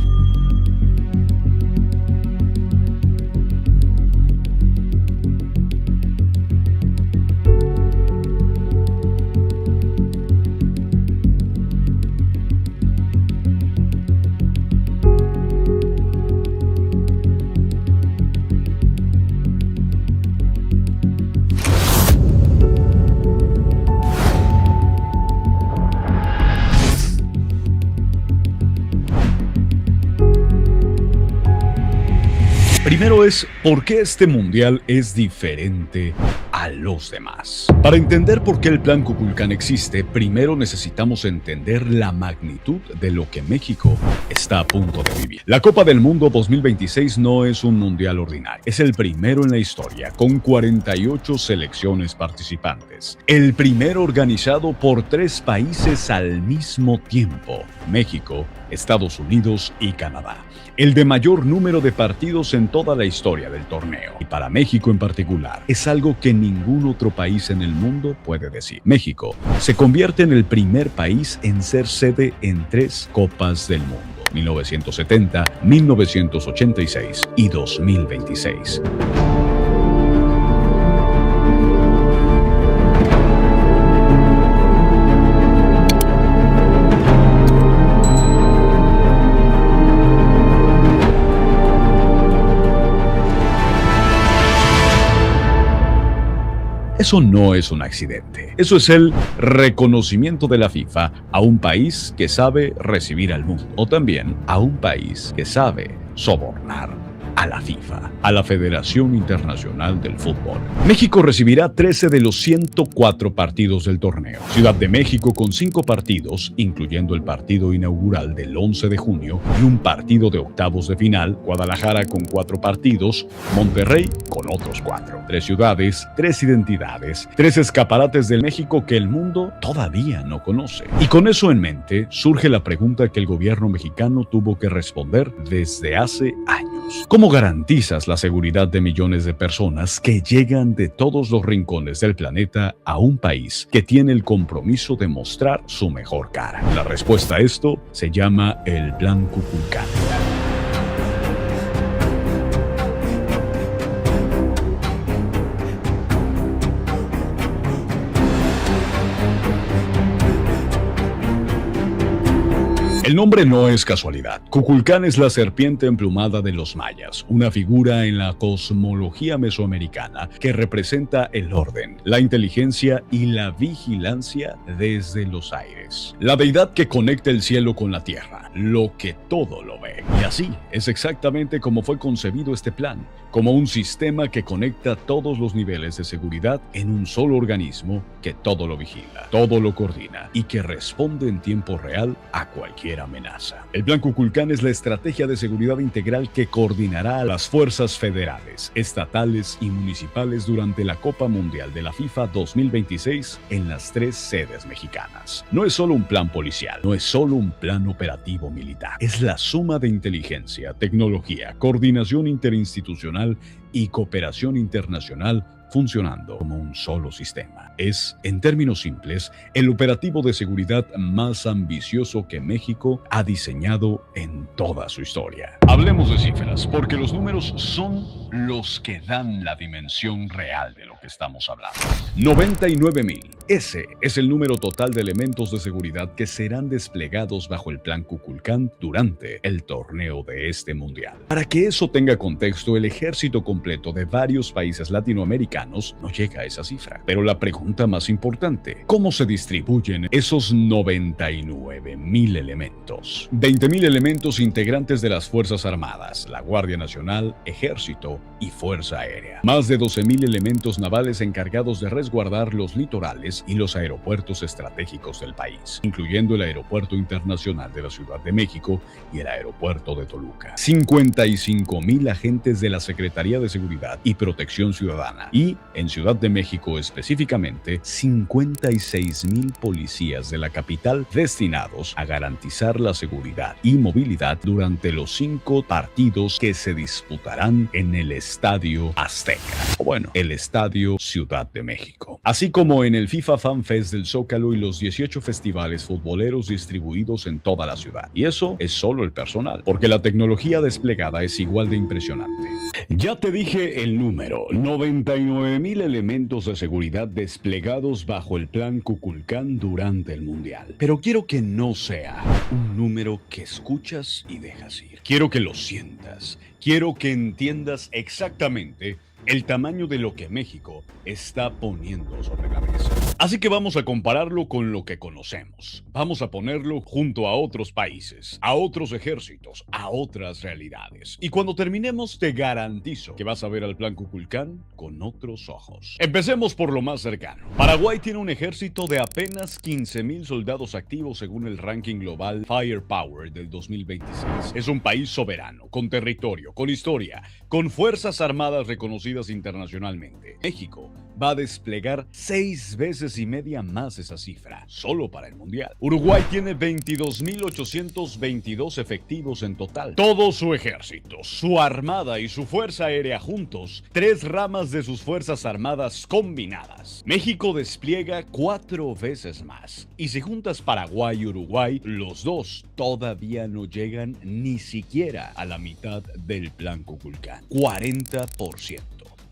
Primero es, ¿por qué este mundial es diferente a los demás? Para entender por qué el Plan Kukulkan existe, primero necesitamos entender la magnitud de lo que México está a punto de vivir. La Copa del Mundo 2026 no es un mundial ordinario, es el primero en la historia, con 48 selecciones participantes. El primero organizado por 3 países al mismo tiempo, México, Estados Unidos y Canadá. El de mayor número de partidos en toda la historia del torneo. Y para México en particular, es algo que ningún otro país en el mundo puede decir. México se convierte en el primer país en ser sede en 3 Copas del Mundo. 1970, 1986 y 2026. Eso no es un accidente. Eso es el reconocimiento de la FIFA a un país que sabe recibir al mundo, o también a un país que sabe sobornar a la FIFA, a la Federación Internacional del Fútbol. México recibirá 13 de los 104 partidos del torneo. Ciudad de México con 5 partidos, incluyendo el partido inaugural del 11 de junio y un partido de octavos de final. Guadalajara con 4 partidos, Monterrey con otros 4. 3 ciudades, 3 identidades, 3 escaparates del México que el mundo todavía no conoce. Y con eso en mente, surge la pregunta que el gobierno mexicano tuvo que responder desde hace años. ¿Cómo garantizas la seguridad de millones de personas que llegan de todos los rincones del planeta a un país que tiene el compromiso de mostrar su mejor cara? La respuesta a esto se llama el Plan Kukulkan. El nombre no es casualidad. Kukulkan es la serpiente emplumada de los mayas, una figura en la cosmología mesoamericana que representa el orden, la inteligencia y la vigilancia desde los aires. La deidad que conecta el cielo con la tierra, lo que todo lo ve. Y así es exactamente como fue concebido este plan, como un sistema que conecta todos los niveles de seguridad en un solo organismo que todo lo vigila, todo lo coordina y que responde en tiempo real a cualquier amenaza. El Plan Kukulkan es la estrategia de seguridad integral que coordinará a las fuerzas federales, estatales y municipales durante la Copa Mundial de la FIFA 2026 en las 3 sedes mexicanas. No es solo un plan policial, no es solo un plan operativo militar, es la suma de inteligencia, tecnología, coordinación interinstitucional y cooperación internacional funcionando como un solo sistema. Es, en términos simples, el operativo de seguridad más ambicioso que México ha diseñado en toda su historia. Hablemos de cifras, porque los números son los que dan la dimensión real de lo que estamos hablando. 99,000. Ese es el número total de elementos de seguridad que serán desplegados bajo el Plan Kukulkan durante el torneo de este mundial. Para que eso tenga contexto, el ejército completo de varios países latinoamericanos no llega a esa cifra. Pero la pregunta más importante, ¿cómo se distribuyen esos 99,000 elementos? 20,000 elementos integrantes de las Fuerzas Armadas, la Guardia Nacional, Ejército y Fuerza Aérea. Más de 12,000 elementos navales encargados de resguardar los litorales y los aeropuertos estratégicos del país, incluyendo el Aeropuerto Internacional de la Ciudad de México y el Aeropuerto de Toluca. 55,000 agentes de la Secretaría de Seguridad y Protección Ciudadana y, en Ciudad de México específicamente, 56,000 policías de la capital destinados a garantizar la seguridad y movilidad durante los 5 partidos que se disputarán en el Estadio Azteca, o bueno, el Estadio Ciudad de México, así como en el FIFA Fan Fest del Zócalo y los 18 festivales futboleros distribuidos en toda la ciudad. Y eso es solo el personal, porque la tecnología desplegada es igual de impresionante. Ya te dije el número, 99,000 elementos de seguridad desplegados bajo el Plan Kukulkan durante el Mundial. Pero quiero que no sea un número que escuchas y dejas ir. Quiero que lo sientas. Quiero que entiendas exactamente el tamaño de lo que México está poniendo sobre la mesa. Así que vamos a compararlo con lo que conocemos. Vamos a ponerlo junto a otros países, a otros ejércitos, a otras realidades. Y cuando terminemos, te garantizo que vas a ver al Plan Kukulkan con otros ojos. Empecemos por lo más cercano. Paraguay tiene un ejército de apenas 15,000 soldados activos según el ranking global Firepower del 2026. Es un país soberano, con territorio, con historia, con fuerzas armadas reconocidas internacionalmente. México va a desplegar 6 veces y media más esa cifra, solo para el Mundial. Uruguay tiene 22.822 efectivos en total. Todo su ejército, su armada y su fuerza aérea juntos, 3 ramas de sus fuerzas armadas combinadas. México despliega 4 veces más. Y si juntas Paraguay y Uruguay, los dos todavía no llegan ni siquiera a la mitad del Plan Kukulkan. 40%.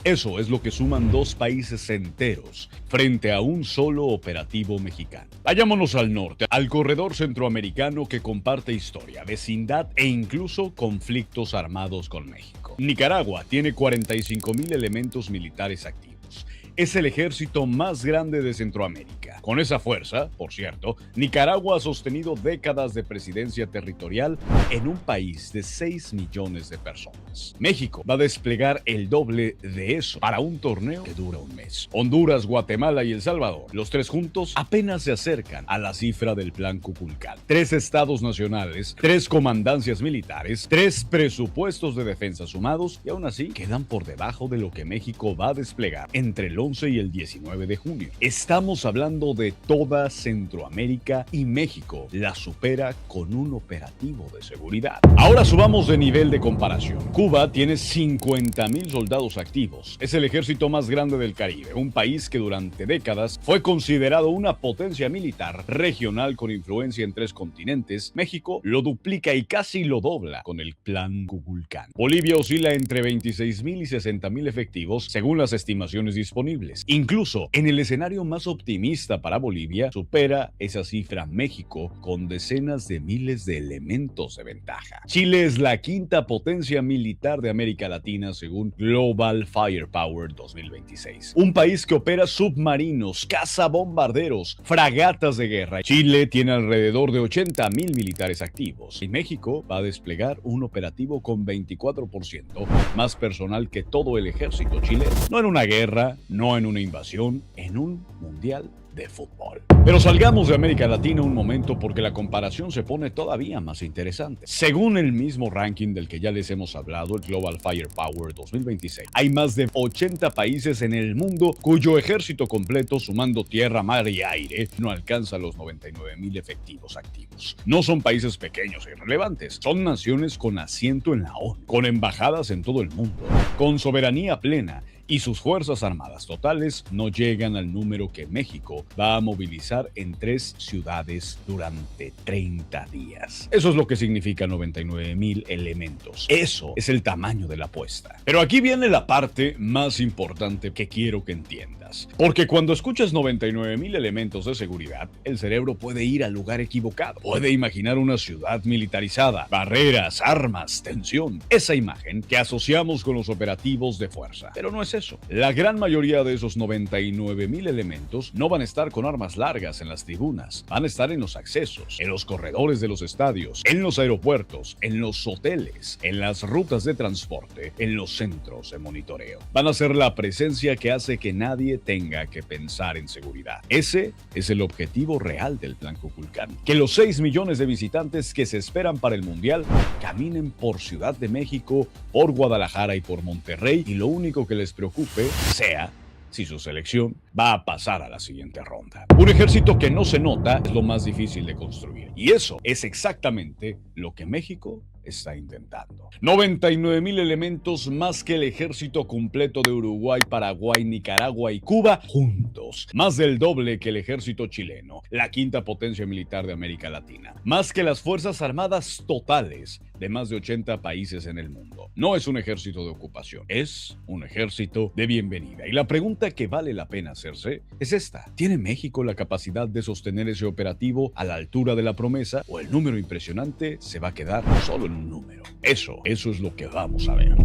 Eso es lo que suman 2 países enteros frente a un solo operativo mexicano. Vayámonos al norte, al corredor centroamericano que comparte historia, vecindad e incluso conflictos armados con México. Nicaragua tiene 45.000 elementos militares activos. Es el ejército más grande de Centroamérica. Con esa fuerza, por cierto, Nicaragua ha sostenido décadas de presidencia territorial en un país de 6 millones de personas. México va a desplegar el doble de eso para un torneo que dura un mes. Honduras, Guatemala y El Salvador, los 3 juntos, apenas se acercan a la cifra del Plan Kukulkan. 3 estados nacionales, 3 comandancias militares, 3 presupuestos de defensa sumados y aún así quedan por debajo de lo que México va a desplegar entre el 11 y el 19 de junio. Estamos hablando de toda Centroamérica y México la supera con un operativo de seguridad. Ahora subamos de nivel de comparación. Cuba tiene 50.000 soldados activos. Es el ejército más grande del Caribe, un país que durante décadas fue considerado una potencia militar regional con influencia en 3 continentes. México lo duplica y casi lo dobla con el Plan Kukulkan. Bolivia oscila entre 26.000 y 60.000 efectivos según las estimaciones disponibles. Incluso en el escenario más optimista para Bolivia, supera esa cifra México con decenas de miles de elementos de ventaja. Chile es la 5ª potencia militar de América Latina según Global Firepower 2026. Un país que opera submarinos, cazabombarderos, fragatas de guerra. Chile tiene alrededor de 80.000 militares activos y México va a desplegar un operativo con 24% más personal que todo el ejército chileno. No en una guerra, no en una invasión, en un mundial de fútbol. Pero salgamos de América Latina un momento porque la comparación se pone todavía más interesante. Según el mismo ranking del que ya les hemos hablado, el Global Firepower 2026, hay más de 80 países en el mundo cuyo ejército completo, sumando tierra, mar y aire, no alcanza los 99.000 efectivos activos. No son países pequeños e irrelevantes, son naciones con asiento en la ONU, con embajadas en todo el mundo, con soberanía plena, y sus fuerzas armadas totales no llegan al número que México va a movilizar en 3 ciudades durante 30 días. Eso es lo que significa 99.000 elementos. Eso es el tamaño de la apuesta. Pero aquí viene la parte más importante que quiero que entiendas. Porque cuando escuchas 99.000 elementos de seguridad, el cerebro puede ir al lugar equivocado. Puede imaginar una ciudad militarizada, barreras, armas, tensión. Esa imagen que asociamos con los operativos de fuerza. Pero no es eso. La gran mayoría de esos 99.000 elementos no van a estar con armas largas en las tribunas. Van a estar en los accesos, en los corredores de los estadios, en los aeropuertos, en los hoteles, en las rutas de transporte, en los centros de monitoreo. Van a ser la presencia que hace que nadie tenga que pensar en seguridad. Ese es el objetivo real del Plan Kukulkan. Que los 6 millones de visitantes que se esperan para el Mundial caminen por Ciudad de México, por Guadalajara y por Monterrey y lo único que les preocupe sea si su selección va a pasar a la siguiente ronda. Un ejército que no se nota es lo más difícil de construir. Y eso es exactamente lo que México está intentando. 99.000 elementos más que el ejército completo de Uruguay, Paraguay, Nicaragua y Cuba juntos. Más del doble que el ejército chileno, la 5ª potencia militar de América Latina. Más que las fuerzas armadas totales de más de 80 países en el mundo. No es un ejército de ocupación, es un ejército de bienvenida. Y la pregunta que vale la pena hacerse es esta. ¿Tiene México la capacidad de sostener ese operativo a la altura de la promesa o el número impresionante se va a quedar solo en un número? Eso es lo que vamos a ver.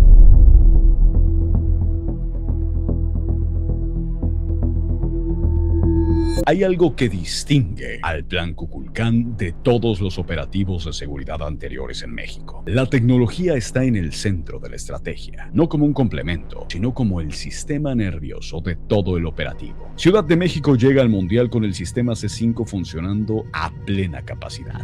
Hay algo que distingue al Plan Kukulkan de todos los operativos de seguridad anteriores en México. La tecnología está en el centro de la estrategia, no como un complemento, sino como el sistema nervioso de todo el operativo. Ciudad de México llega al Mundial con el sistema C5 funcionando a plena capacidad.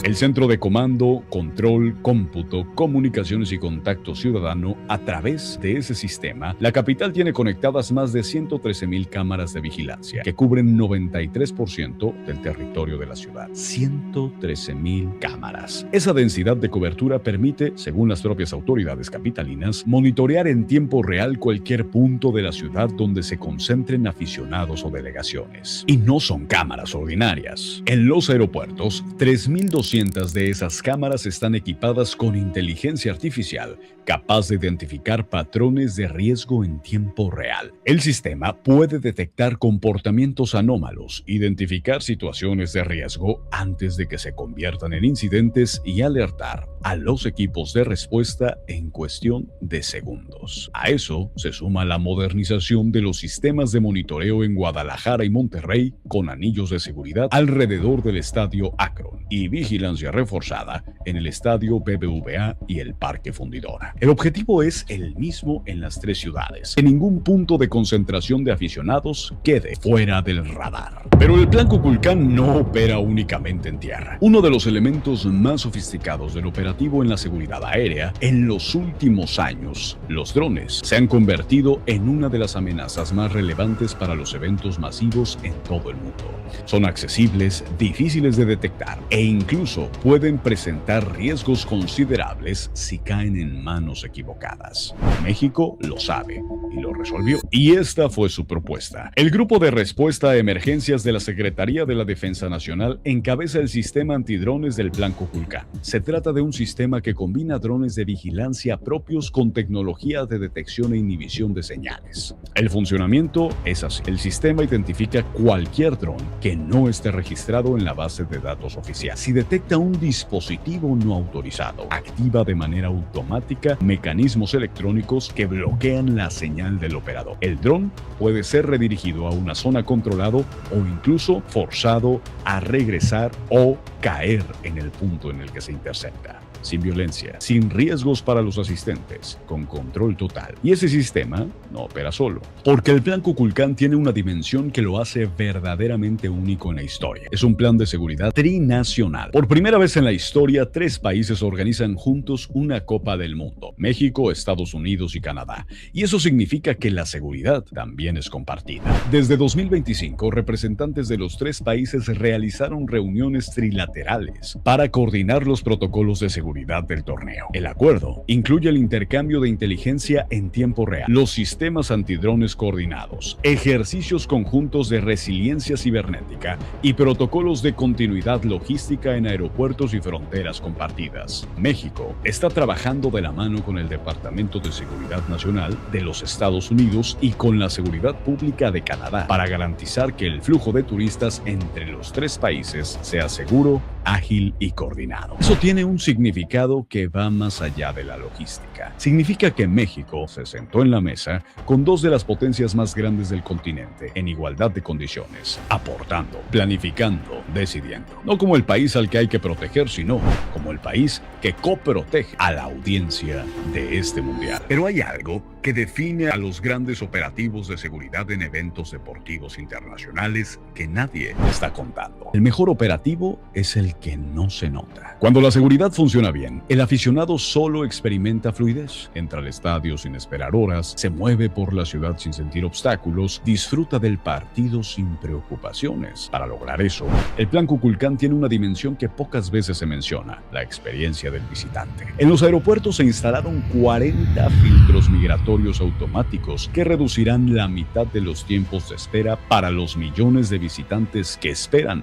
El Centro de Comando, Control, Cómputo, Comunicaciones y Contacto Ciudadano. A través de ese sistema, la capital tiene conectadas más de 113,000 cámaras de vigilancia que cubren 93% del territorio de la ciudad. 113,000 cámaras. Esa densidad de cobertura permite, según las propias autoridades capitalinas, monitorear en tiempo real cualquier punto de la ciudad donde se concentren aficionados o delegaciones. Y no son cámaras ordinarias. En los aeropuertos, 3,200 de esas cámaras están equipadas con inteligencia artificial capaz de identificar patrones de riesgo en tiempo real. El sistema puede detectar comportamientos anómalos, identificar situaciones de riesgo antes de que se conviertan en incidentes y alertar a los equipos de respuesta en cuestión de segundos. A eso se suma la modernización de los sistemas de monitoreo en Guadalajara y Monterrey con anillos de seguridad alrededor del estadio Akron y vigilancia reforzada en el estadio BBVA y el Parque Fundidora. El objetivo es el mismo en las tres ciudades: que ningún punto de concentración de aficionados quede fuera del radar. Pero el Plan Kukulkan no opera únicamente en tierra. Uno de los elementos más sofisticados del operativo en la seguridad aérea, en los últimos años, los drones se han convertido en una de las amenazas más relevantes para los eventos masivos en todo el mundo. Son accesibles, difíciles de detectar e incluso pueden presentar riesgos considerables si caen en manos equivocadas. México lo sabe y lo resolvió. Y esta fue su propuesta. El Grupo de Respuesta a Emergencias de la Secretaría de la Defensa Nacional encabeza el sistema antidrones del Plan Kukulkan. Se trata de un sistema que combina drones de vigilancia propios con tecnología de detección e inhibición de señales. El funcionamiento es así. El sistema identifica cualquier dron que no esté registrado en la base de datos oficial. Si detecta un dispositivo no autorizado, activa de manera automática mecanismos electrónicos que bloquean la señal del operador. El dron puede ser redirigido a una zona controlada o incluso forzado a regresar o caer en el punto en el que se intercepta. Sin violencia, sin riesgos para los asistentes, con control total. Y ese sistema no opera solo, porque el Plan Kukulkan tiene una dimensión que lo hace verdaderamente único en la historia. Es un plan de seguridad trinacional. Por primera vez en la historia, 3 países organizan juntos una Copa del Mundo: México, Estados Unidos y Canadá. Y eso significa que la seguridad también es compartida. Desde 2025, representantes de los 3 países realizaron reuniones trilaterales para coordinar los protocolos de seguridad del torneo. El acuerdo incluye el intercambio de inteligencia en tiempo real, los sistemas antidrones coordinados, ejercicios conjuntos de resiliencia cibernética y protocolos de continuidad logística en aeropuertos y fronteras compartidas. México está trabajando de la mano con el Departamento de Seguridad Nacional de los Estados Unidos y con la Seguridad Pública de Canadá para garantizar que el flujo de turistas entre los 3 países sea seguro, ágil y coordinado. Eso tiene un significado que va más allá de la logística. Significa que México se sentó en la mesa con 2 de las potencias más grandes del continente en igualdad de condiciones, aportando, planificando, decidiendo. No como el país al que hay que proteger, sino como el país que coprotege a la audiencia de este mundial. Pero hay algo que define a los grandes operativos de seguridad en eventos deportivos internacionales que nadie está contando. El mejor operativo es el que no se nota. Cuando la seguridad funciona bien, el aficionado solo experimenta fluidez. Entra al estadio sin esperar horas, se mueve por la ciudad sin sentir obstáculos, disfruta del partido sin preocupaciones. Para lograr eso, el Plan Kukulkan tiene una dimensión que pocas veces se menciona: la experiencia del visitante. En los aeropuertos se instalaron 40 filtros migratorios automáticos que reducirán la mitad de los tiempos de espera para los millones de visitantes que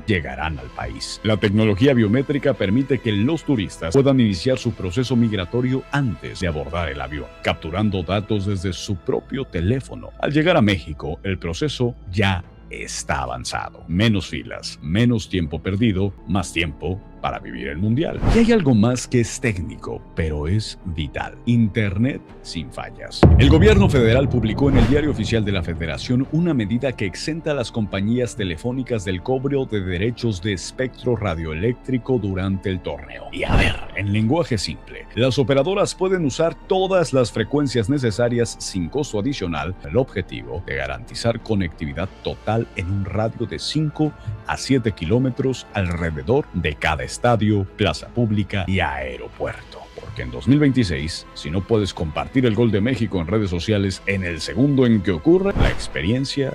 llegarán al país. La tecnología biométrica permite que los turistas puedan iniciar su proceso migratorio antes de abordar el avión, capturando datos desde su propio teléfono. Al llegar a México, el proceso ya está avanzado. Menos filas, menos tiempo perdido, más tiempo para vivir el mundial. Y hay algo más que es técnico, pero es vital: Internet sin fallas. El gobierno federal publicó en el Diario Oficial de la Federación una medida que exenta a las compañías telefónicas del cobro de derechos de espectro radioeléctrico durante el torneo. Y a ver, en lenguaje simple, las operadoras pueden usar todas las frecuencias necesarias sin costo adicional, con el objetivo de garantizar conectividad total en un radio de 5 a 7 kilómetros alrededor de cada estadio. estadio, plaza pública y aeropuerto. Porque en 2026, si no puedes compartir el gol de México en redes sociales en el segundo en que ocurre, la experiencia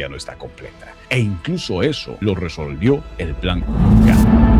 no está completa. E incluso eso lo resolvió el Plan Cuculcán.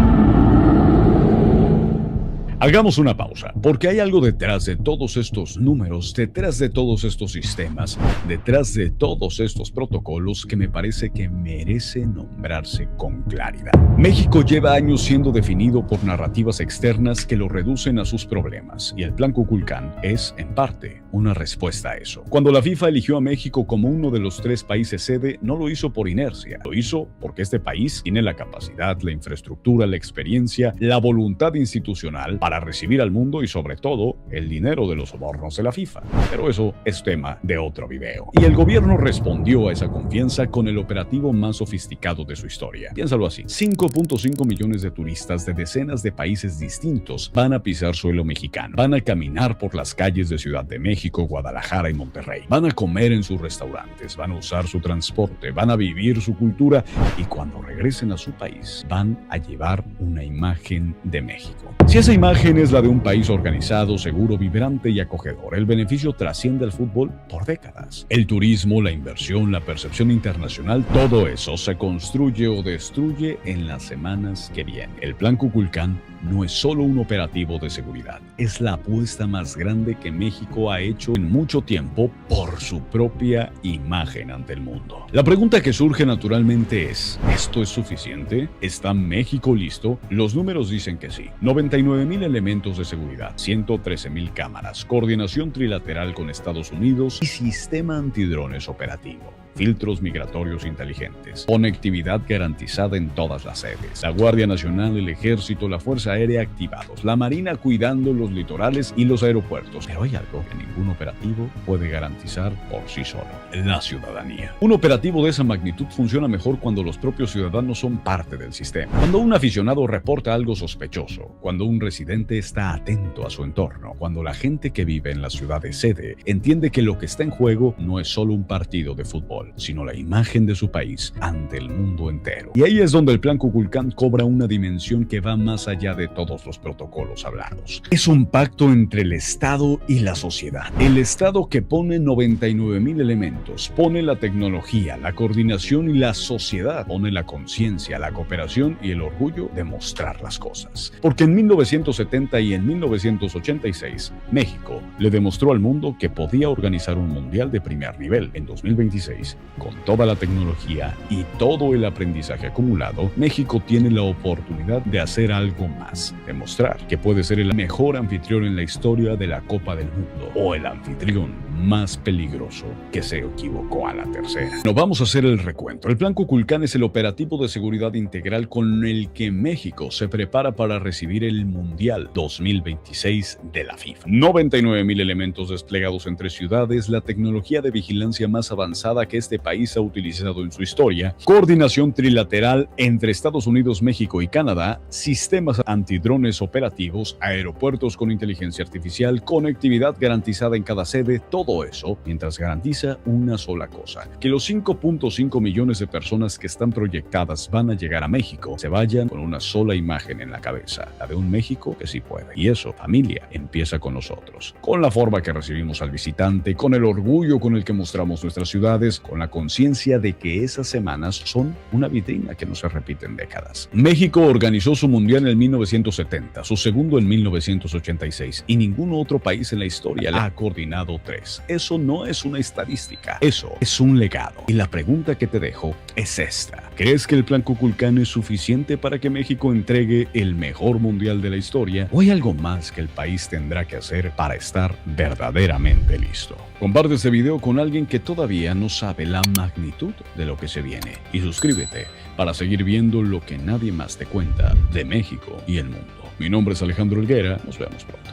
Hagamos una pausa, porque hay algo detrás de todos estos números, detrás de todos estos sistemas, detrás de todos estos protocolos que me parece que merece nombrarse con claridad. México lleva años siendo definido por narrativas externas que lo reducen a sus problemas, y el Plan Cuculcán es, en parte, una respuesta a eso. Cuando la FIFA eligió a México como uno de los 3 países sede, no lo hizo por inercia, lo hizo porque este país tiene la capacidad, la infraestructura, la experiencia, la voluntad institucional para recibir al mundo y sobre todo el dinero de los sobornos de la FIFA. Pero eso es tema de otro video. Y el gobierno respondió a esa confianza con el operativo más sofisticado de su historia. Piénsalo así: 5.5 millones de turistas de decenas de países distintos van a pisar suelo mexicano, van a caminar por las calles de Ciudad de México, Guadalajara y Monterrey, van a comer en sus restaurantes, van a usar su transporte, van a vivir su cultura y cuando regresen a su país van a llevar una imagen de México. Si esa imagen es la de un país organizado, seguro, vibrante y acogedor, el beneficio trasciende al fútbol por décadas. El turismo, la inversión, la percepción internacional, todo eso se construye o destruye en las semanas que vienen. El Plan Cuculcán no es solo un operativo de seguridad, es la apuesta más grande que México ha hecho en mucho tiempo por su propia imagen ante el mundo. La pregunta que surge naturalmente es: ¿esto es suficiente? ¿Está México listo? Los números dicen que sí. 99,000 elementos de seguridad, 113,000 cámaras, coordinación trilateral con Estados Unidos y sistema antidrones operativo. Filtros migratorios inteligentes, conectividad garantizada en todas las sedes, la Guardia Nacional, el Ejército, la Fuerza Aérea activados, la Marina cuidando los litorales y los aeropuertos. Pero hay algo que ningún operativo puede garantizar por sí solo: la ciudadanía. Un operativo de esa magnitud funciona mejor cuando los propios ciudadanos son parte del sistema. Cuando un aficionado reporta algo sospechoso, cuando un residente está atento a su entorno, cuando la gente que vive en la ciudad de sede entiende que lo que está en juego no es solo un partido de fútbol, sino la imagen de su país ante el mundo entero. Y ahí es donde el Plan Cuculcán cobra una dimensión que va más allá de todos los protocolos hablados. Es un pacto entre el Estado y la sociedad. El Estado que pone 99,000 elementos, pone la tecnología, la coordinación y la sociedad, pone la conciencia, la cooperación y el orgullo de mostrar las cosas. Porque en 1970 y en 1986, México le demostró al mundo que podía organizar un mundial de primer nivel. En 2026, con toda la tecnología y todo el aprendizaje acumulado, México tiene la oportunidad de hacer algo más, demostrar que puede ser el mejor anfitrión en la historia de la Copa del Mundo, o el anfitrión más peligroso que se equivocó a la tercera. No vamos a hacer el recuento. El Plan Cuculcán es el operativo de seguridad integral con el que México se prepara para recibir el Mundial 2026 de la FIFA. 99,000 elementos desplegados entre ciudades, la tecnología de vigilancia más avanzada que este país ha utilizado en su historia, coordinación trilateral entre Estados Unidos, México y Canadá, sistemas antidrones operativos, aeropuertos con inteligencia artificial, conectividad garantizada en cada sede, todo eso mientras garantiza una sola cosa: que los 5.5 millones de personas que están proyectadas van a llegar a México se vayan con una sola imagen en la cabeza, la de un México que sí puede. Y eso, familia, empieza con nosotros, con la forma que recibimos al visitante, con el orgullo con el que mostramos nuestras ciudades, con la conciencia de que esas semanas son una vitrina que no se repite en décadas. México organizó su mundial en 1970, su segundo en 1986, y ningún otro país en la historia ha coordinado 3. Eso no es una estadística, eso es un legado. Y la pregunta que te dejo es esta: ¿crees que el Plan Cuculcán es suficiente para que México entregue el mejor mundial de la historia? ¿O hay algo más que el país tendrá que hacer para estar verdaderamente listo? Comparte este video con alguien que todavía no sabe la magnitud de lo que se viene. Y suscríbete para seguir viendo lo que nadie más te cuenta de México y el mundo. Mi nombre es Alejandro Helguera, nos vemos pronto.